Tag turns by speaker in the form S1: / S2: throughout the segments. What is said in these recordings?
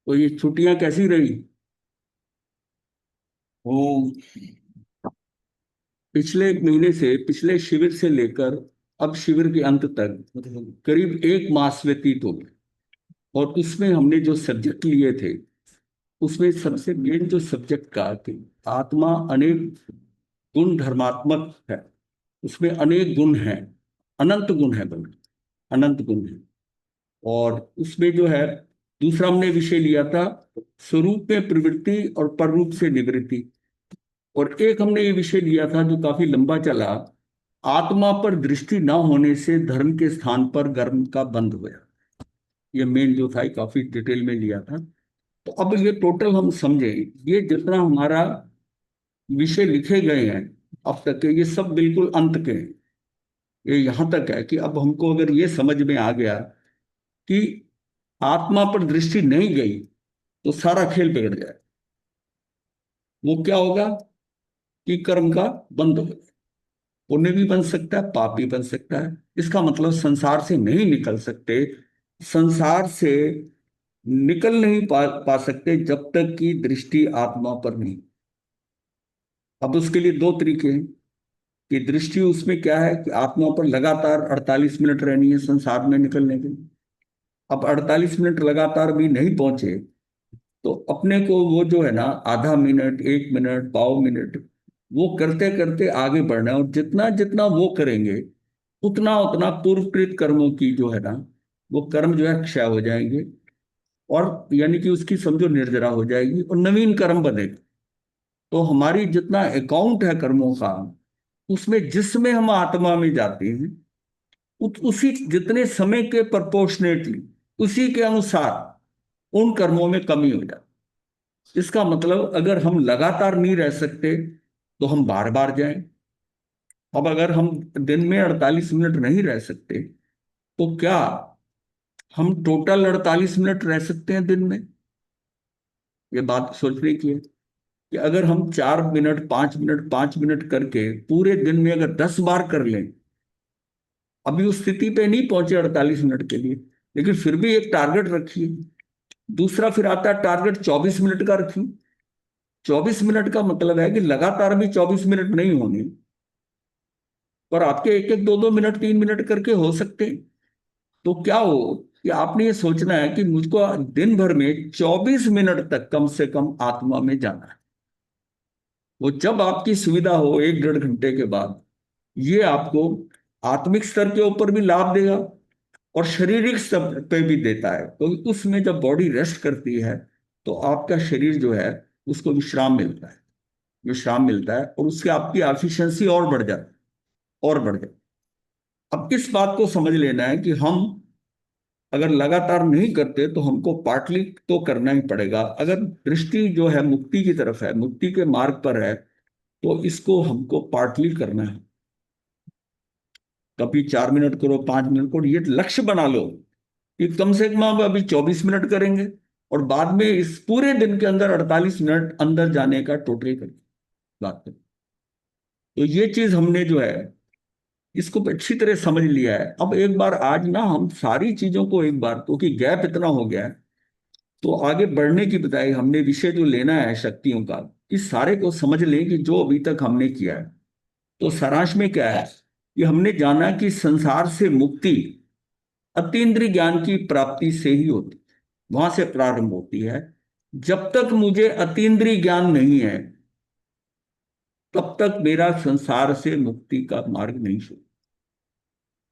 S1: तो ये छुट्टियां कैसी रही? वो पिछले एक महीने से, पिछले शिविर से लेकर अब शिविर के अंत तक मतलब करीब एक मास व्यतीत हो गया। और उसमें हमने जो सब्जेक्ट लिए थे, उसमें सबसे मेन जो सब्जेक्ट का कि आत्मा अनेक गुण धर्मात्मक है। उसमें अनेक गुण हैं, अनंत गुण है, बल्कि अनंत गुण है। और उसमें जो है, दूसरा हमने विषय लिया था स्वरूप में प्रवृत्ति और पररूप से निवृत्ति। और एक हमने ये विषय लिया था जो काफी लंबा चला, आत्मा पर दृष्टि न होने से धर्म के स्थान पर कर्म का बंध होया। ये मेन जो था ये काफी डिटेल में लिया था। तो अब ये टोटल हम समझे, ये जितना हमारा विषय लिखे गए हैं अब तक के, ये सब बिल्कुल अंत के हैं। ये यहाँ तक है कि अब हमको अगर ये समझ में आ गया कि आत्मा पर दृष्टि नहीं गई तो सारा खेल बिगड़ जाए। वो क्या होगा कि कर्म का बंद हो गया। पुण्य भी बन सकता है, पाप भी बन सकता है। इसका मतलब संसार से नहीं निकल सकते। संसार से निकल नहीं पा सकते जब तक कि दृष्टि आत्मा पर नहीं। अब उसके लिए दो तरीके हैं कि दृष्टि उसमें क्या है कि आत्मा पर लगातार 48 मिनट रहनी है संसार में निकलने के लिए। अब 48 मिनट लगातार भी नहीं पहुंचे तो अपने को वो जो है ना, आधा मिनट, 1 मिनट, पाव मिनट, वो करते करते आगे बढ़ना है। और जितना जितना वो करेंगे उतना उतना पूर्वकृत कर्मों की जो है ना, वो कर्म जो है क्षय हो जाएंगे। और यानी कि उसकी समझो निर्जरा हो जाएगी और नवीन कर्म बनेगा। तो हमारी जितना अकाउंट है कर्मों का, उसमें जिसमें हम आत्मा में जाते हैं उसी जितने समय के प्रोपोर्शनेटली, उसी के अनुसार उन कर्मों में कमी हो जाती। इसका मतलब अगर हम लगातार नहीं रह सकते तो हम बार बार जाएं। अब अगर हम दिन में 48 मिनट नहीं रह सकते तो क्या हम टोटल 48 मिनट रह सकते हैं दिन में? ये बात सोचने की है कि अगर हम 4 मिनट, 5 मिनट, 5 मिनट करके पूरे दिन में अगर 10 बार कर लें, अभी उस स्थिति पे नहीं पहुंचे 48 मिनट के लिए, लेकिन फिर भी एक टारगेट रखिए। दूसरा फिर आता है टारगेट 24 मिनट का रखिए। 24 मिनट का मतलब है कि लगातार भी 24 मिनट नहीं होंगे, पर आपके एक एक, दो दो मिनट, 3 मिनट करके हो सकते हैं। तो क्या हो कि आपने ये सोचना है कि मुझको दिन भर में 24 मिनट तक कम से कम आत्मा में जाना है। वो जब आपकी सुविधा हो 1 डेढ़ घंटे के बाद, ये आपको आत्मिक स्तर के ऊपर भी लाभ देगा और शारीरिक स्तर पे भी देता है। तो उसमें जब बॉडी रेस्ट करती है तो आपका शरीर जो है उसको विश्राम मिलता है। विश्राम मिलता है और उससे आपकी एफिशिएंसी और बढ़ जाती है, और बढ़ जाती है। अब इस बात को समझ लेना है कि हम अगर लगातार नहीं करते तो हमको पार्टली तो करना ही पड़ेगा। अगर दृष्टि जो है मुक्ति की तरफ है, मुक्ति के मार्ग पर है, तो इसको हमको पार्टली करना है। कभी 4 मिनट करो, 5 मिनट करो, ये लक्ष्य बना लो कि कम से कम आप अभी 24 मिनट करेंगे और बाद में इस पूरे दिन के अंदर 48 मिनट अंदर जाने का टोटल करें, बात करें। तो ये चीज हमने जो है इसको अच्छी तरह समझ लिया है। अब एक बार आज ना हम सारी चीजों को एक बार, क्योंकि गैप इतना हो गया है, तो आगे बढ़ने की बजाय हमने विषय जो लेना है शक्तियों का, इस सारे को समझ लें कि जो अभी तक हमने किया है। तो सारांश में क्या है कि हमने जाना कि संसार से मुक्ति अतीन्द्रिय ज्ञान की प्राप्ति से ही होती, वहां से प्रारंभ होती है। जब तक मुझे अतीन्द्रिय ज्ञान नहीं है तब तक मेरा संसार से मुक्ति का मार्ग नहीं शुरू।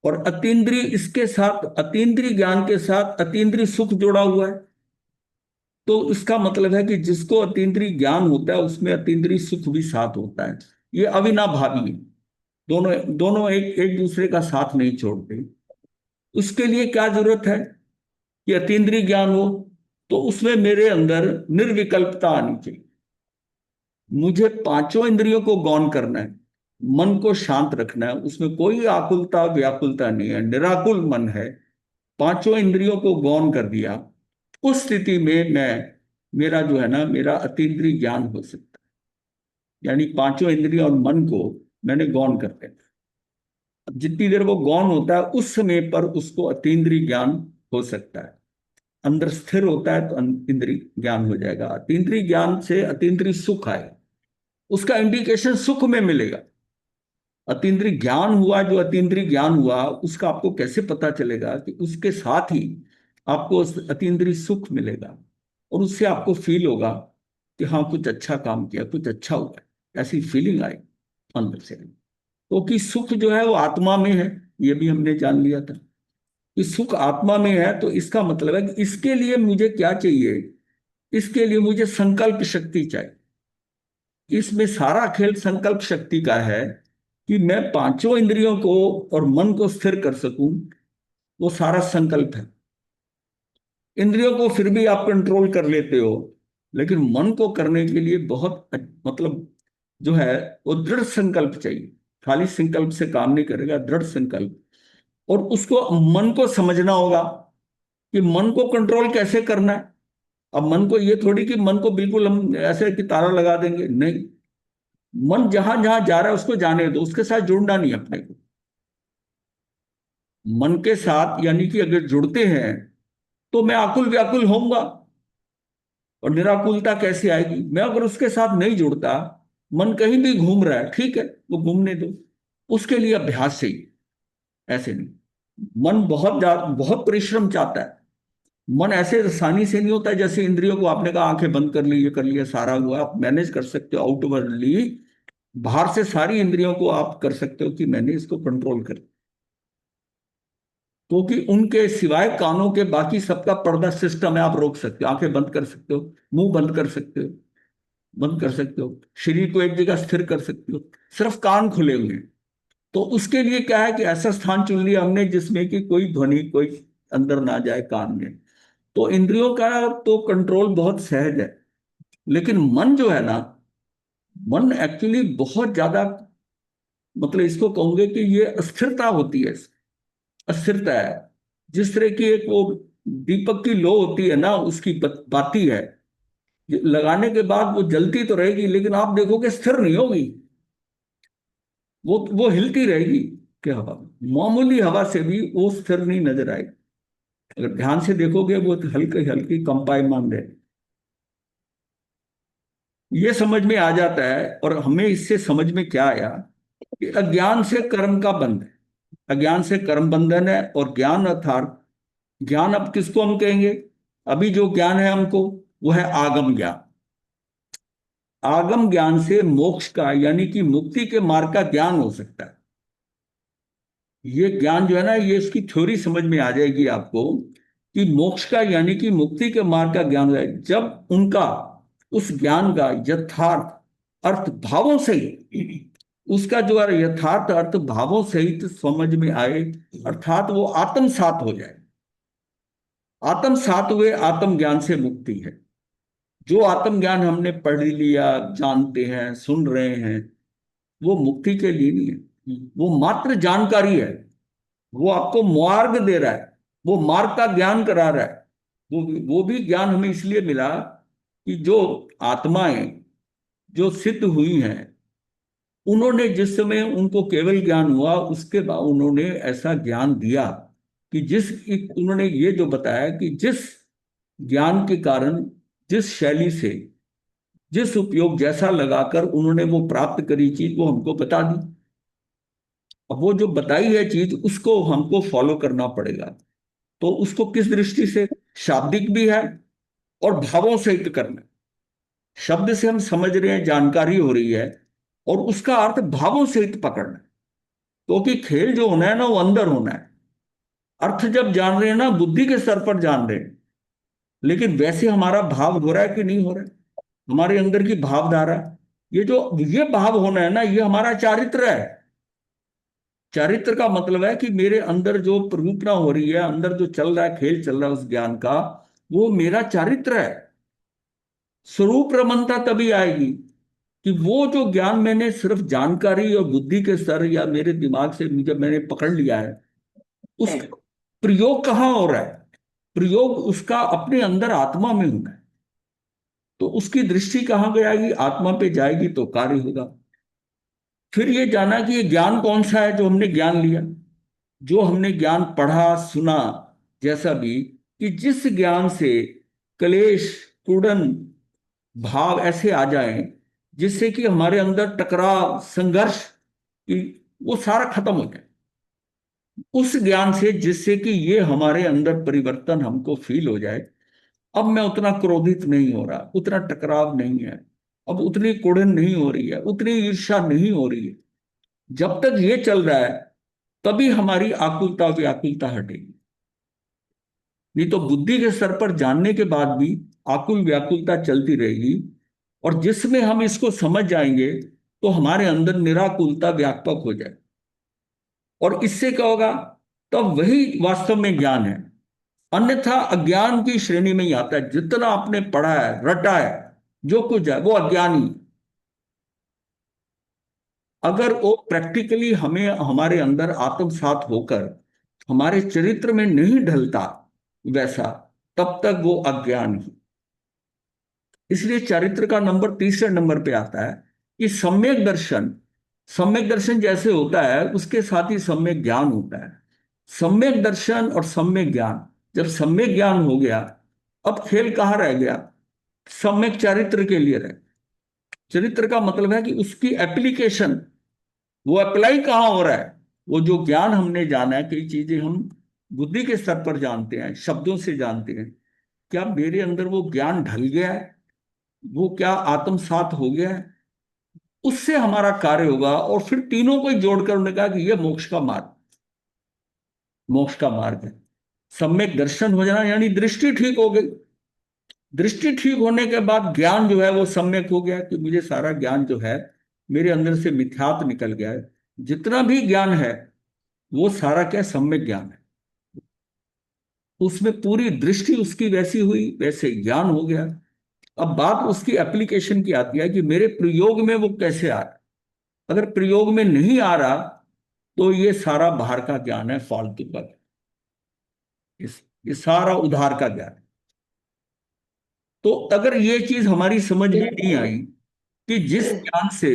S1: और अतीन्द्रिय, इसके साथ अतीन्द्रिय ज्ञान के साथ अतीन्द्रिय सुख जुड़ा हुआ है। तो इसका मतलब है कि जिसको अतीन्द्रिय ज्ञान होता है उसमें अतीन्द्रिय सुख भी साथ होता है। ये अविनाभावी है। दोनों दोनों एक एक दूसरे का साथ नहीं छोड़ते। उसके लिए क्या जरूरत है कि अतीन्द्रिय ज्ञान हो? तो उसमें मेरे अंदर निर्विकल्पता आनी चाहिए। मुझे पांचों इंद्रियों को गौण करना है, मन को शांत रखना है, उसमें कोई आकुलता व्याकुलता नहीं है, निराकुल मन है। पांचों इंद्रियों को गौण कर दिया, उस स्थिति में मैं, मेरा जो है ना, मेरा अतीन्द्रिय ज्ञान हो सकता है। यानी पांचों इंद्रियों और मन को मैंने गौण कर दिया। जितनी देर वो गौण होता है उस समय पर उसको अतीन्द्रिय ज्ञान हो सकता है। अंदर स्थिर होता है तो इंद्रिय ज्ञान हो जाएगा। अतीन्द्रिय ज्ञान से अतीन्द्रिय सुख आएगा, उसका इंडिकेशन सुख में मिलेगा। अतीन्द्रिय ज्ञान हुआ, जो अतीन्द्रिय ज्ञान हुआ उसका आपको कैसे पता चलेगा कि उसके साथ ही आपको अतीन्द्रिय सुख मिलेगा और उससे आपको फील होगा कि हाँ कुछ अच्छा काम किया, कुछ अच्छा हुआ, ऐसी फीलिंग आई अंदर से। क्योंकि सुख जो है वो आत्मा में है, ये भी हमने जान लिया था कि सुख आत्मा में है। तो इसका मतलब है कि इसके लिए मुझे क्या चाहिए, इसके लिए मुझे संकल्प शक्ति चाहिए। इसमें सारा खेल संकल्प शक्ति का है कि मैं पांचों इंद्रियों को और मन को स्थिर कर सकूं, वो सारा संकल्प है। इंद्रियों को फिर भी आप कंट्रोल कर लेते हो, लेकिन मन को करने के लिए बहुत मतलब जो है वो दृढ़ संकल्प चाहिए। खाली संकल्प से काम नहीं करेगा, दृढ़ संकल्प। और उसको मन को समझना होगा कि मन को कंट्रोल कैसे करना है। अब मन को ये थोड़ी कि मन को बिल्कुल हम ऐसे कि ताला लगा देंगे, नहीं। मन जहां जहां जा रहा है उसको जाने दो, उसके साथ जुड़ना नहीं अपने को। मन के साथ यानी कि अगर जुड़ते हैं तो मैं आकुल व्याकुल होऊंगा। और निराकुलता कैसे आएगी, मैं अगर उसके साथ नहीं जुड़ता, मन कहीं भी घूम रहा है, ठीक है वो घूमने दो, उसके लिए अभ्यास चाहिए। ऐसे नहीं, मन बहुत परिश्रम चाहता है। मन ऐसे आसानी से नहीं होता है, जैसे इंद्रियों को आपने कहा आंखें बंद कर ली, ये कर लिया, सारा हुआ। आप मैनेज कर सकते हो आउटवर्डली, बाहर से सारी इंद्रियों को आप कर सकते हो कि मैंने इसको कंट्रोल कर। क्योंकि उनके सिवाय कानों के बाकी सबका पर्दा सिस्टम है, आप रोक सकते हो, आंखें बंद कर सकते हो, मुंह बंद कर सकते हो, बंद कर सकते हो, शरीर को एक जगह स्थिर कर सकते हो, सिर्फ कान खुले हुए हैं। तो उसके लिए क्या है कि ऐसा स्थान चुन लिया हमने जिसमें कि कोई ध्वनि कोई अंदर ना जाए कान में। तो इंद्रियों का तो कंट्रोल बहुत सहज है। लेकिन मन जो है ना, मन एक्चुअली बहुत ज्यादा, मतलब इसको कहूंगे कि ये अस्थिरता होती है, अस्थिरता है। जिस तरह की एक वो दीपक की लो होती है ना, उसकी बाती है, लगाने के बाद वो जलती तो रहेगी लेकिन आप देखोगे स्थिर नहीं होगी, वो हिलती रहेगी। क्या हवा, मामूली हवा से भी वो स्थिर नहीं नजर आएगी। अगर ध्यान से देखोगे वो हल्की हल्की कंपायमान रहे। ये समझ में आ जाता है। और हमें इससे समझ में क्या आया कि अज्ञान से कर्म का बंध है, अज्ञान से कर्म बंधन है। और ज्ञान अर्थात ज्ञान, अब किसको हम कहेंगे, अभी जो ज्ञान है हमको वो है आगम ज्ञान। आगम ज्ञान से मोक्ष का यानी कि मुक्ति के मार्ग का ज्ञान हो सकता है। ये ज्ञान जो है ना, ये इसकी थ्योरी समझ में आ जाएगी आपको कि मोक्ष का यानी कि मुक्ति के मार्ग का ज्ञान हो जाए जब उनका उस ज्ञान का यथार्थ अर्थ भावों सहित, उसका जो है यथार्थ अर्थ भावों सहित समझ में आए, अर्थात वो आत्मसात हो जाए। आत्मसात हुए आत्म ज्ञान से मुक्ति है। जो आत्म ज्ञान हमने पढ़ लिया, जानते हैं, सुन रहे हैं, वो मुक्ति के लिए नहीं है, वो मात्र जानकारी है। वो आपको मार्ग दे रहा है, वो मार्ग का ज्ञान करा रहा है। वो भी ज्ञान हमें इसलिए मिला कि जो आत्माएं जो सिद्ध हुई हैं, उन्होंने जिस समय उनको केवल ज्ञान हुआ उसके बाद उन्होंने ऐसा ज्ञान दिया कि उन्होंने ये जो बताया कि जिस ज्ञान के कारण, जिस शैली से, जिस उपयोग जैसा लगाकर उन्होंने वो प्राप्त करी चीज वो हमको बता दी। अब वो जो बताई है चीज उसको हमको फॉलो करना पड़ेगा। तो उसको किस दृष्टि से, शाब्दिक भी है और भावों सहित करना। शब्द से हम समझ रहे हैं, जानकारी हो रही है, और उसका अर्थ भावों सहित पकड़ना। क्योंकि खेल जो होना है ना वो अंदर होना है। अर्थ जब जान रहे हैं ना बुद्धि के स्तर पर जान रहे हैं, लेकिन वैसे हमारा भाव हो रहा है कि नहीं हो रहा है, हमारे अंदर की भावधारा, ये भाव होना है ना, ये हमारा चारित्र है। चारित्र का मतलब है कि मेरे अंदर जो प्ररूपणा हो रही है, अंदर जो चल रहा है, खेल चल रहा है उस ज्ञान का, वो मेरा चारित्र है। स्वरूप रमणता तभी आएगी कि वो जो ज्ञान मैंने सिर्फ जानकारी और बुद्धि के स्तर या मेरे दिमाग से जब मैंने पकड़ लिया है, उस प्रयोग कहाँ हो रहा है, प्रयोग उसका अपने अंदर आत्मा में होना है। तो उसकी दृष्टि कहाँ जाएगी, आत्मा पे जाएगी तो कार्य होगा। फिर ये जाना कि ये ज्ञान कौन सा है जो हमने ज्ञान लिया, जो हमने ज्ञान पढ़ा सुना, जैसा भी, कि जिस ज्ञान से क्लेश, कुड़न, भाव ऐसे आ जाएं जिससे कि हमारे अंदर टकराव, संघर्ष की वो सारा खत्म हो जाए, उस ज्ञान से जिससे कि ये हमारे अंदर परिवर्तन हमको फील हो जाए। अब मैं उतना क्रोधित नहीं हो रहा, उतना टकराव नहीं है, अब उतनी कुड़न नहीं हो रही है, उतनी ईर्ष्या नहीं हो रही है। जब तक ये चल रहा है तभी हमारी आकुलता व्याकुलता हटेगी। नहीं तो बुद्धि के स्तर पर जानने के बाद भी आकुल व्याकुलता चलती रहेगी। और जिसमें हम इसको समझ जाएंगे तो हमारे अंदर निराकुलता व्यापक हो जाए, और इससे क्या होगा, तब वही वास्तव में ज्ञान है। अन्यथा अज्ञान की श्रेणी में ही आता है। जितना आपने पढ़ा है, रटा है, जो कुछ है, वो अज्ञान ही। अगर वो प्रैक्टिकली हमें हमारे अंदर आत्मसात होकर हमारे चरित्र में नहीं ढलता वैसा, तब तक वो अज्ञान ही। इसलिए चरित्र का नंबर तीसरे नंबर पे आता है कि सम्यक दर्शन। सम्यक दर्शन जैसे होता है उसके साथ ही सम्यक ज्ञान होता है। सम्यक दर्शन और सम्यक ज्ञान, जब सम्यक ज्ञान हो गया, अब खेल कहाँ रह गया, सम्यक चरित्र के लिए रहे। चरित्र का मतलब है कि उसकी एप्लीकेशन, वो अप्लाई कहाँ हो रहा है। वो जो ज्ञान हमने जाना है, कई चीजें हम बुद्धि के स्तर पर जानते हैं, शब्दों से जानते हैं, क्या मेरे अंदर वो ज्ञान ढल गया है, वो क्या आत्मसात हो गया है, उससे हमारा कार्य होगा। और फिर तीनों को ही जोड़कर उन्होंने कहा कि ये मोक्ष का मार्ग, मोक्ष का मार्ग है। सम्यक दर्शन हो जाना यानी दृष्टि ठीक हो गई। दृष्टि ठीक होने के बाद ज्ञान जो है वो सम्यक हो गया, कि मुझे सारा ज्ञान जो है मेरे अंदर से मिथ्यात्व निकल गया है। जितना भी ज्ञान है वो सारा क्या, सम्यक ज्ञान है। उसमें पूरी दृष्टि उसकी वैसी हुई, वैसे ज्ञान हो गया। अब बात उसकी एप्लीकेशन की आती है कि मेरे प्रयोग में वो कैसे आ रहा है। अगर प्रयोग में नहीं आ रहा तो ये सारा बाहर का ज्ञान है, फालतू का। ये सारा उधार का ज्ञान है। तो अगर ये चीज हमारी समझ में नहीं आई कि जिस ज्ञान से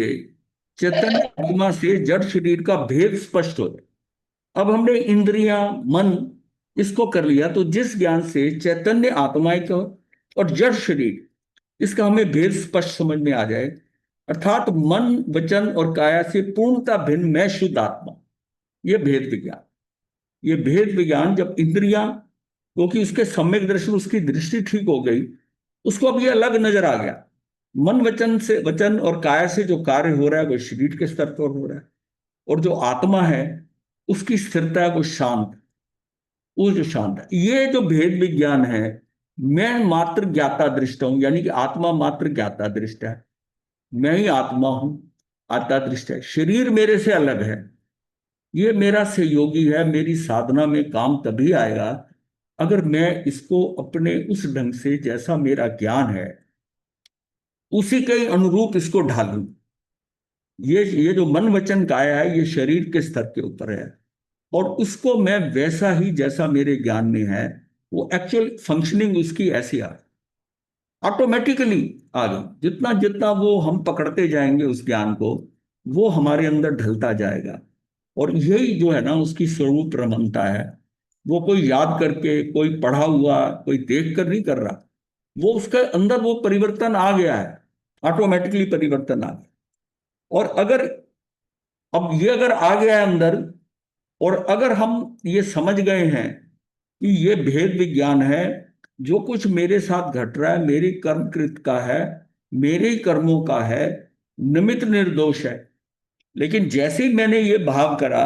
S1: चैतन्य आत्मा से जड़ शरीर का भेद स्पष्ट हो जाए। अब हमने इंद्रियां, मन, इसको कर लिया, तो जिस ज्ञान से चैतन्य आत्मा का और जड़ शरीर, इसका हमें भेद स्पष्ट समझ में आ जाए, अर्थात मन, वचन और काया से पूर्णता भिन्न मैं शुद्ध आत्मा, ये भेद विज्ञान। ये भेद विज्ञान जब इंद्रियां, क्योंकि उसके सम्यक दर्शन, उसकी दृष्टि ठीक हो गई, उसको अब ये अलग नजर आ गया। मन वचन से, वचन और काया से जो कार्य हो रहा है वो शरीर के स्तर पर हो रहा है, और जो आत्मा है उसकी स्थिरता है, वो शांत, वो जो शांत है। ये जो भेद विज्ञान है, मैं मात्र ज्ञाता दृष्टा हूं, यानी कि आत्मा मात्र ज्ञाता दृष्टा है, मैं ही आत्मा हूं, आत्मा दृष्टा है, शरीर मेरे से अलग है। ये मेरा सहयोगी है, मेरी साधना में काम तभी आएगा अगर मैं इसको अपने उस ढंग से, जैसा मेरा ज्ञान है, उसी के अनुरूप इसको ढालूं। ये जो मन वचन काया है, ये शरीर के स्तर के ऊपर है, और उसको मैं वैसा ही जैसा मेरे ज्ञान में है, वो एक्चुअल फंक्शनिंग उसकी ऐसी आ ऑटोमेटिकली आ गई। जितना जितना वो हम पकड़ते जाएंगे उस ज्ञान को, वो हमारे अंदर ढलता जाएगा। और यही जो है ना उसकी स्वरूप रमणता है। वो कोई याद करके, कोई पढ़ा हुआ, कोई देख कर नहीं कर रहा, वो उसके अंदर वो परिवर्तन आ गया है, ऑटोमेटिकली परिवर्तन आ गया। और अगर अब ये अगर आ गया है अंदर, और अगर हम ये समझ गए हैं कि ये भेद विज्ञान है, जो कुछ मेरे साथ घट रहा है मेरी कर्मकृत का है, मेरे ही कर्मों का है, निमित्त निर्दोष है। लेकिन जैसे ही मैंने ये भाव करा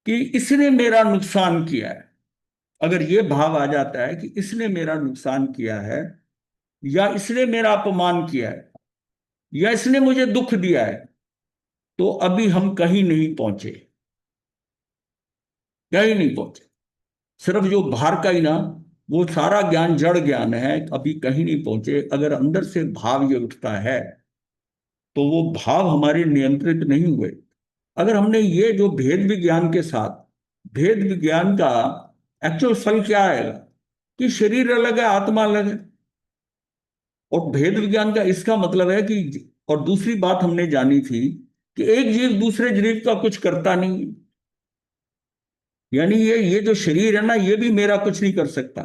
S1: कि इसने मेरा नुकसान किया है, अगर ये भाव आ जाता है कि इसने मेरा नुकसान किया है, या इसने मेरा अपमान किया है, या इसने मुझे दुख दिया है, तो अभी हम कहीं नहीं पहुंचे, कहीं नहीं पहुंचे। सिर्फ जो बाहर का ही ना, वो सारा ज्ञान जड़ ज्ञान है, अभी कहीं नहीं पहुंचे। अगर अंदर से भाव ये उठता है तो वो भाव हमारे नियंत्रित नहीं हुए। अगर हमने ये जो भेद विज्ञान के साथ, भेद विज्ञान का एक्चुअल फल क्या आएगा कि शरीर अलग है, आत्मा अलग है। और भेद विज्ञान का इसका मतलब है कि, और दूसरी बात हमने जानी थी कि एक जीव दूसरे जीव का कुछ करता नहीं है। यानी ये जो शरीर है ना, ये भी मेरा कुछ नहीं कर सकता।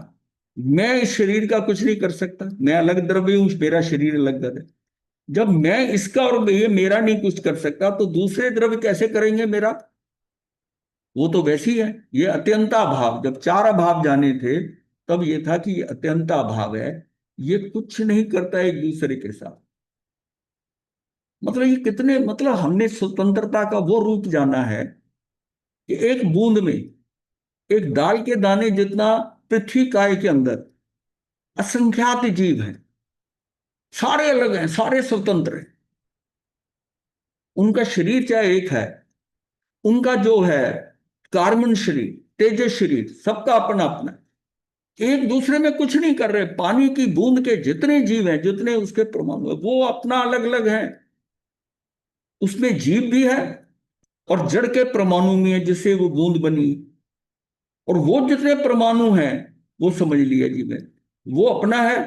S1: मैं इस शरीर का कुछ नहीं कर सकता, मैं अलग द्रव्य हूं, मेरा शरीर अलग द्रव्य है। जब मैं इसका और ये मेरा नहीं कुछ कर सकता, तो दूसरे द्रव्य कैसे करेंगे मेरा? वो तो वैसे ही है। ये अत्यंता भाव, जब चार अभाव जाने थे तब ये था कि ये अत्यंता भाव है, ये कुछ नहीं करता एक दूसरे के साथ। मतलब ये कितने, मतलब हमने स्वतंत्रता का वो रूप जाना है कि एक बूंद में, एक दाल के दाने जितना पृथ्वी काय के अंदर असंख्यात जीव हैं, सारे अलग हैं, सारे स्वतंत्र हैं। उनका शरीर चाहे एक है, उनका जो है कार्बन शरीर, तेजस शरीर, सबका अपना अपना है। एक दूसरे में कुछ नहीं कर रहे। पानी की बूंद के जितने जीव हैं, जितने उसके परमाणु हैं, वो अपना अलग अलग हैं। उसमें जीव भी है, और जड़ के परमाणु में है जिससे वो बूंद बनी। और वो जितने परमाणु हैं, वो समझ लिया जीव है, वो अपना है।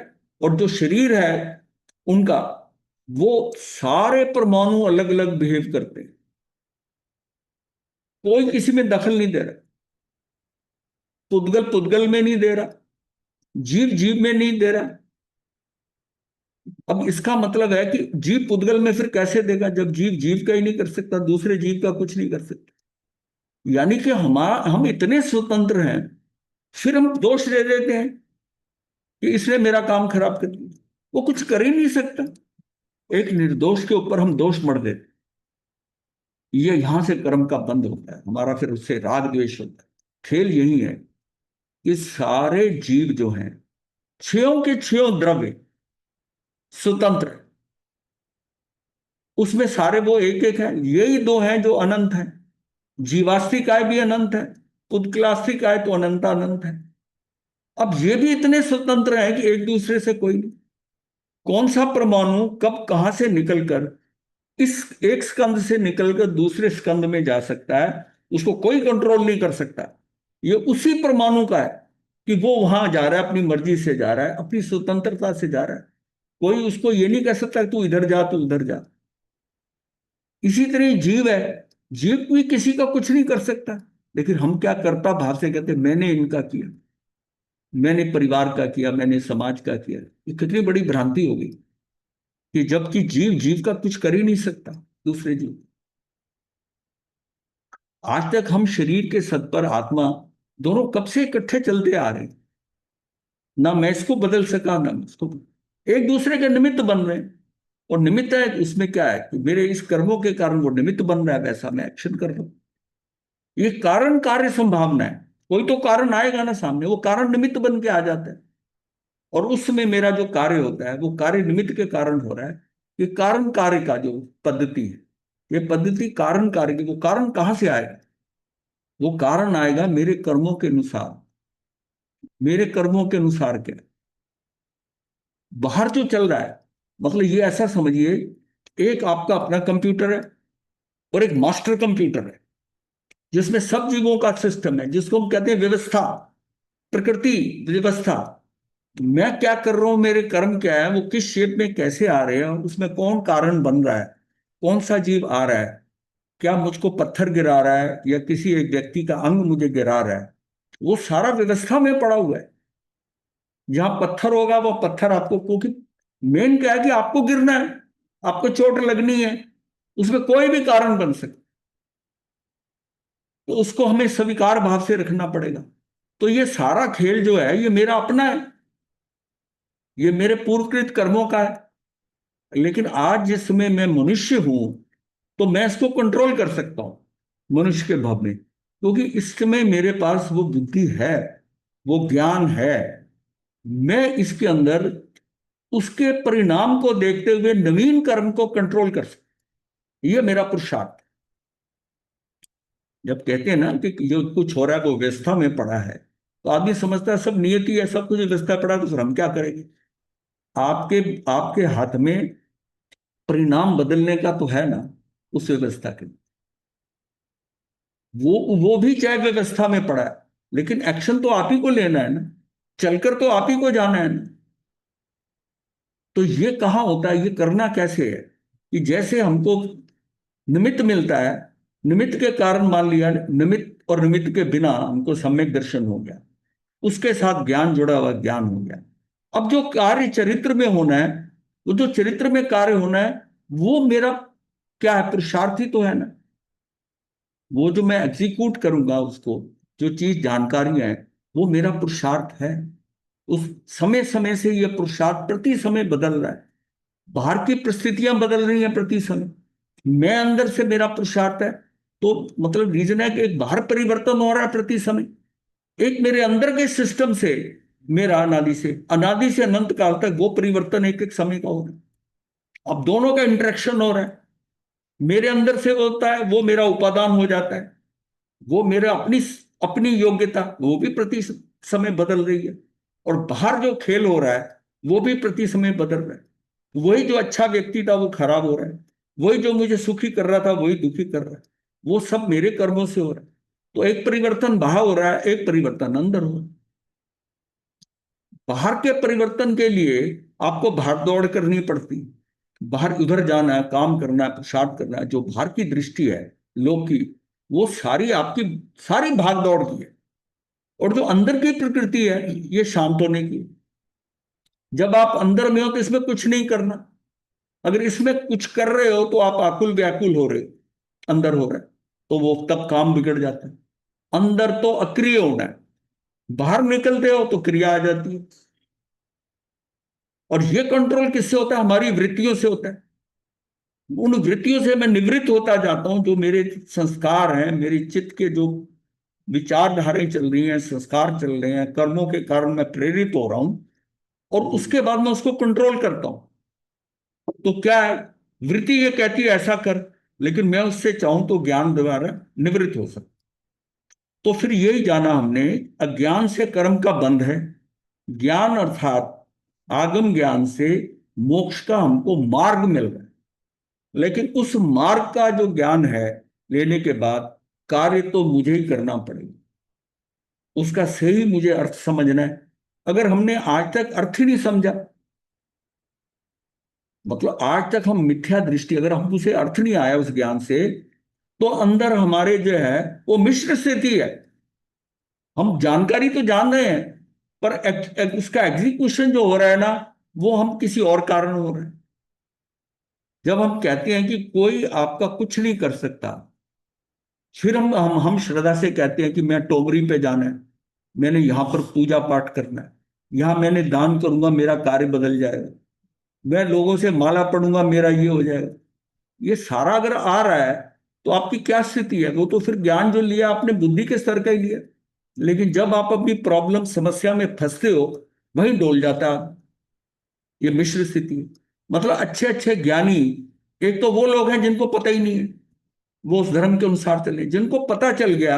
S1: और जो शरीर है उनका, वो सारे परमाणु अलग अलग बिहेव करते हैं। कोई किसी में दखल नहीं दे रहा। पुद्गल पुद्गल में नहीं दे रहा, जीव जीव में नहीं दे रहा। अब इसका मतलब है कि जीव पुद्गल में फिर कैसे देगा, जब जीव जीव का ही नहीं कर सकता, दूसरे जीव का कुछ नहीं कर सकता। यानी कि हम इतने स्वतंत्र हैं, फिर हम दोष दे देते हैं कि इसने मेरा काम खराब कर दिया। वो कुछ कर ही नहीं सकता। एक निर्दोष के ऊपर हम दोष मढ़ देते, ये यहां से कर्म का बंद होता है हमारा, फिर उससे राग द्वेष होता है। खेल यही है कि सारे जीव जो हैं, छयों के छयों द्रव्य स्वतंत्र है। उसमें सारे वो एक एक हैं, यही दो हैं जो अनंत हैं। जीवास्तिकाय भी अनंत है, उत्क्लास्तिकाय तो अनंत अनंत है। अब ये भी इतने स्वतंत्र हैं कि एक दूसरे से कोई नहीं। कौन सा परमाणु कब कहां से निकलकर इस एक स्कंद से निकलकर दूसरे स्कंद में जा सकता है, उसको कोई कंट्रोल नहीं कर सकता। ये उसी परमाणु का है कि वो वहां जा रहा है, अपनी मर्जी से जा रहा है, अपनी स्वतंत्रता से जा रहा है। कोई उसको ये नहीं कह सकता तू इधर जा, तू उधर जा। इसी तरह जीव है, जीव भी किसी का कुछ नहीं कर सकता। लेकिन हम क्या कर्ता भाव से कहते हैं, मैंने इनका किया, मैंने परिवार का किया, मैंने समाज का किया। ये कितनी बड़ी भ्रांति होगी कि जबकि जीव जीव का कुछ कर ही नहीं सकता, दूसरे जीव। आज तक हम शरीर के सत पर आत्मा दोनों कब से इकट्ठे चलते आ रहे हैं। ना मैं इसको बदल सका, ना मैं इसको, एक दूसरे के निमित्त बन रहे हैं। और निमित्त है, इसमें क्या है कि मेरे इस कर्मों के कारण वो निमित्त बन रहा है, वैसा मैं एक्शन कर रहा हूं। ये कारण कार्य संभावना है। कोई तो कारण आएगा ना सामने, वो कारण निमित्त बन के आ जाता है। और उस समय मेरा जो कार्य होता है वो कार्य निमित्त के कारण हो रहा है। ये कारण कार्य का जो पद्धति है, ये पद्धति कारण कार्य की, वो कारण कहां से आएगा? वो कारण आएगा मेरे कर्मों के अनुसार। मेरे कर्मों के अनुसार क्या बाहर जो चल रहा है, मतलब ये ऐसा समझिए, एक आपका अपना कंप्यूटर है और एक मास्टर कंप्यूटर है जिसमें सब जीवों का सिस्टम है, जिसको हम कहते हैं व्यवस्था, प्रकृति व्यवस्था। तो मैं क्या कर रहा हूं, मेरे कर्म क्या है, वो किस शेप में कैसे आ रहे हैं, और उसमें कौन कारण बन रहा है, कौन सा जीव आ रहा है, क्या मुझको पत्थर गिरा रहा है या किसी एक व्यक्ति का अंग मुझे गिरा रहा है, वो सारा व्यवस्था में पड़ा हुआ है। जहां पत्थर होगा वो पत्थर आपको, क्योंकि मेन क्या है कि आपको गिरना है, आपको चोट लगनी है, उसमें कोई भी कारण बन सकता, तो उसको हमें स्वीकार भाव से रखना पड़ेगा। तो ये सारा खेल जो है ये मेरा अपना है, ये मेरे पूर्वकृत कर्मों का है। लेकिन आज जिस समय मैं मनुष्य हूं, तो मैं इसको कंट्रोल कर सकता हूं मनुष्य के भाव में, क्योंकि इस समय मेरे पास वो बुद्धि है, वो ज्ञान है। मैं इसके अंदर उसके परिणाम को देखते हुए नवीन कर्म को कंट्रोल कर सकता। ये मेरा पुरुषार्थ। जब कहते हैं ना कि जो कुछ हो रहा है वो व्यवस्था में पड़ा है, तो आदमी समझता है सब नियति है, सब कुछ व्यवस्था पड़ा है, तो फिर हम क्या करेंगे? आपके आपके हाथ में परिणाम बदलने का तो है ना, उस व्यवस्था के। वो भी चाहे व्यवस्था में पड़ा है, लेकिन एक्शन तो आप ही को लेना है ना, चलकर तो आप ही को जाना है ना। तो ये कहाँ होता है, ये करना कैसे है कि जैसे हमको निमित्त मिलता है, निमित्त के कारण मान लिया, निमित्त और निमित्त के बिना हमको सम्यक दर्शन हो गया, उसके साथ ज्ञान जुड़ा हुआ, ज्ञान हो गया। अब जो कार्य चरित्र में होना है, वो जो चरित्र में कार्य होना है, वो मेरा क्या है, पुरुषार्थ ही तो है ना। वो जो मैं एग्जीक्यूट करूंगा उसको, जो चीज जानकारी है, वो मेरा पुरुषार्थ है। उस समय समय से ये पुरुषार्थ प्रति समय बदल रहा है। बाहर की परिस्थितियां बदल रही हैं प्रति समय, मैं अंदर से मेरा पुरुषार्थ है। तो मतलब रीजन है कि एक बाहर परिवर्तन हो रहा है प्रति समय, एक मेरे अंदर के सिस्टम से, मेरा अनादि से अनंत काल तक वो परिवर्तन एक एक समय का हो रहा है। अब दोनों का इंटरेक्शन हो रहा है, मेरे अंदर से होता है, वो मेरा उपादान हो जाता है, वो मेरा अपनी अपनी योग्यता वो भी प्रति समय बदल रही है, और बाहर जो खेल हो रहा है वो भी प्रति समय बदल रहा है। वही जो अच्छा व्यक्ति था वो खराब हो रहा है, वही जो मुझे सुखी कर रहा था वही दुखी कर रहा है। वो सब मेरे कर्मों से हो रहा है। तो एक परिवर्तन बाहर हो रहा है, एक परिवर्तन अंदर हो रहा है। बाहर के परिवर्तन के लिए आपको भाग दौड़ करनी पड़ती, बाहर उधर जाना है, काम करना है, पुरुषार्थ करना है। जो बाहर की दृष्टि है लोग की, वो सारी आपकी सारी भाग दौड़ की है। और जो अंदर की प्रकृति है, ये शांत होने की। जब आप अंदर में हो तो इसमें कुछ नहीं करना, अगर इसमें कुछ कर रहे हो तो आप आकुल व्याकुल हो रहे हो, अंदर हो रहा है, तो वो तब काम बिगड़ जाता है। अंदर तो अक्रिय होना है, बाहर निकलते हो तो क्रिया आ जाती है। और ये कंट्रोल किससे होता है? हमारी वृत्तियों से होता है। उन वृत्तियों से मैं निवृत्त होता जाता हूं, जो मेरे संस्कार हैं, मेरी चित्त के जो विचारधाराएं चल रही हैं, संस्कार चल रहे हैं, कर्मों के कारण मैं प्रेरित हो रहा हूं, और उसके बाद मैं उसको कंट्रोल करता हूं। तो क्या है, वृत्ति ये कहती है ऐसा कर, लेकिन मैं उससे चाहूं तो ज्ञान द्वारा निवृत्त हो सकता। तो फिर यही जाना हमने, अज्ञान से कर्म का बंध है, ज्ञान अर्थात आगम ज्ञान से मोक्ष का हमको मार्ग मिल रहा है। लेकिन उस मार्ग का जो ज्ञान है लेने के बाद कार्य तो मुझे ही करना पड़ेगा, उसका सही मुझे अर्थ समझना है। अगर हमने आज तक अर्थ ही नहीं समझा, मतलब आज तक हम मिथ्या दृष्टि, अगर हम उसे अर्थ नहीं आया उस ज्ञान से, तो अंदर हमारे जो है वो मिश्र स्थिति है। हम जानकारी तो जान रहे हैं, पर उसका एग्जीक्यूशन जो हो रहा है ना, वो हम किसी और कारण हो रहे हैं। जब हम कहते हैं कि कोई आपका कुछ नहीं कर सकता, फिर हम श्रद्धा से कहते हैं कि मैं टोमरी पे जाना है, मैंने यहां पर पूजा पाठ करना है, यहां मैंने दान करूंगा मेरा कार्य बदल जाएगा, मैं लोगों से माला पढ़ूंगा मेरा ये हो जाएगा। ये सारा अगर आ रहा है, तो आपकी क्या स्थिति है? वो तो फिर ज्ञान जो लिया आपने बुद्धि के स्तर का ही लिया। लेकिन जब आप अपनी प्रॉब्लम समस्या में फंसते हो, वहीं डोल जाता है। ये मिश्र स्थिति है। मतलब अच्छे अच्छे ज्ञानी, एक तो वो लोग हैं जिनको पता ही नहीं है, वो उस धर्म के अनुसार चले। जिनको पता चल गया,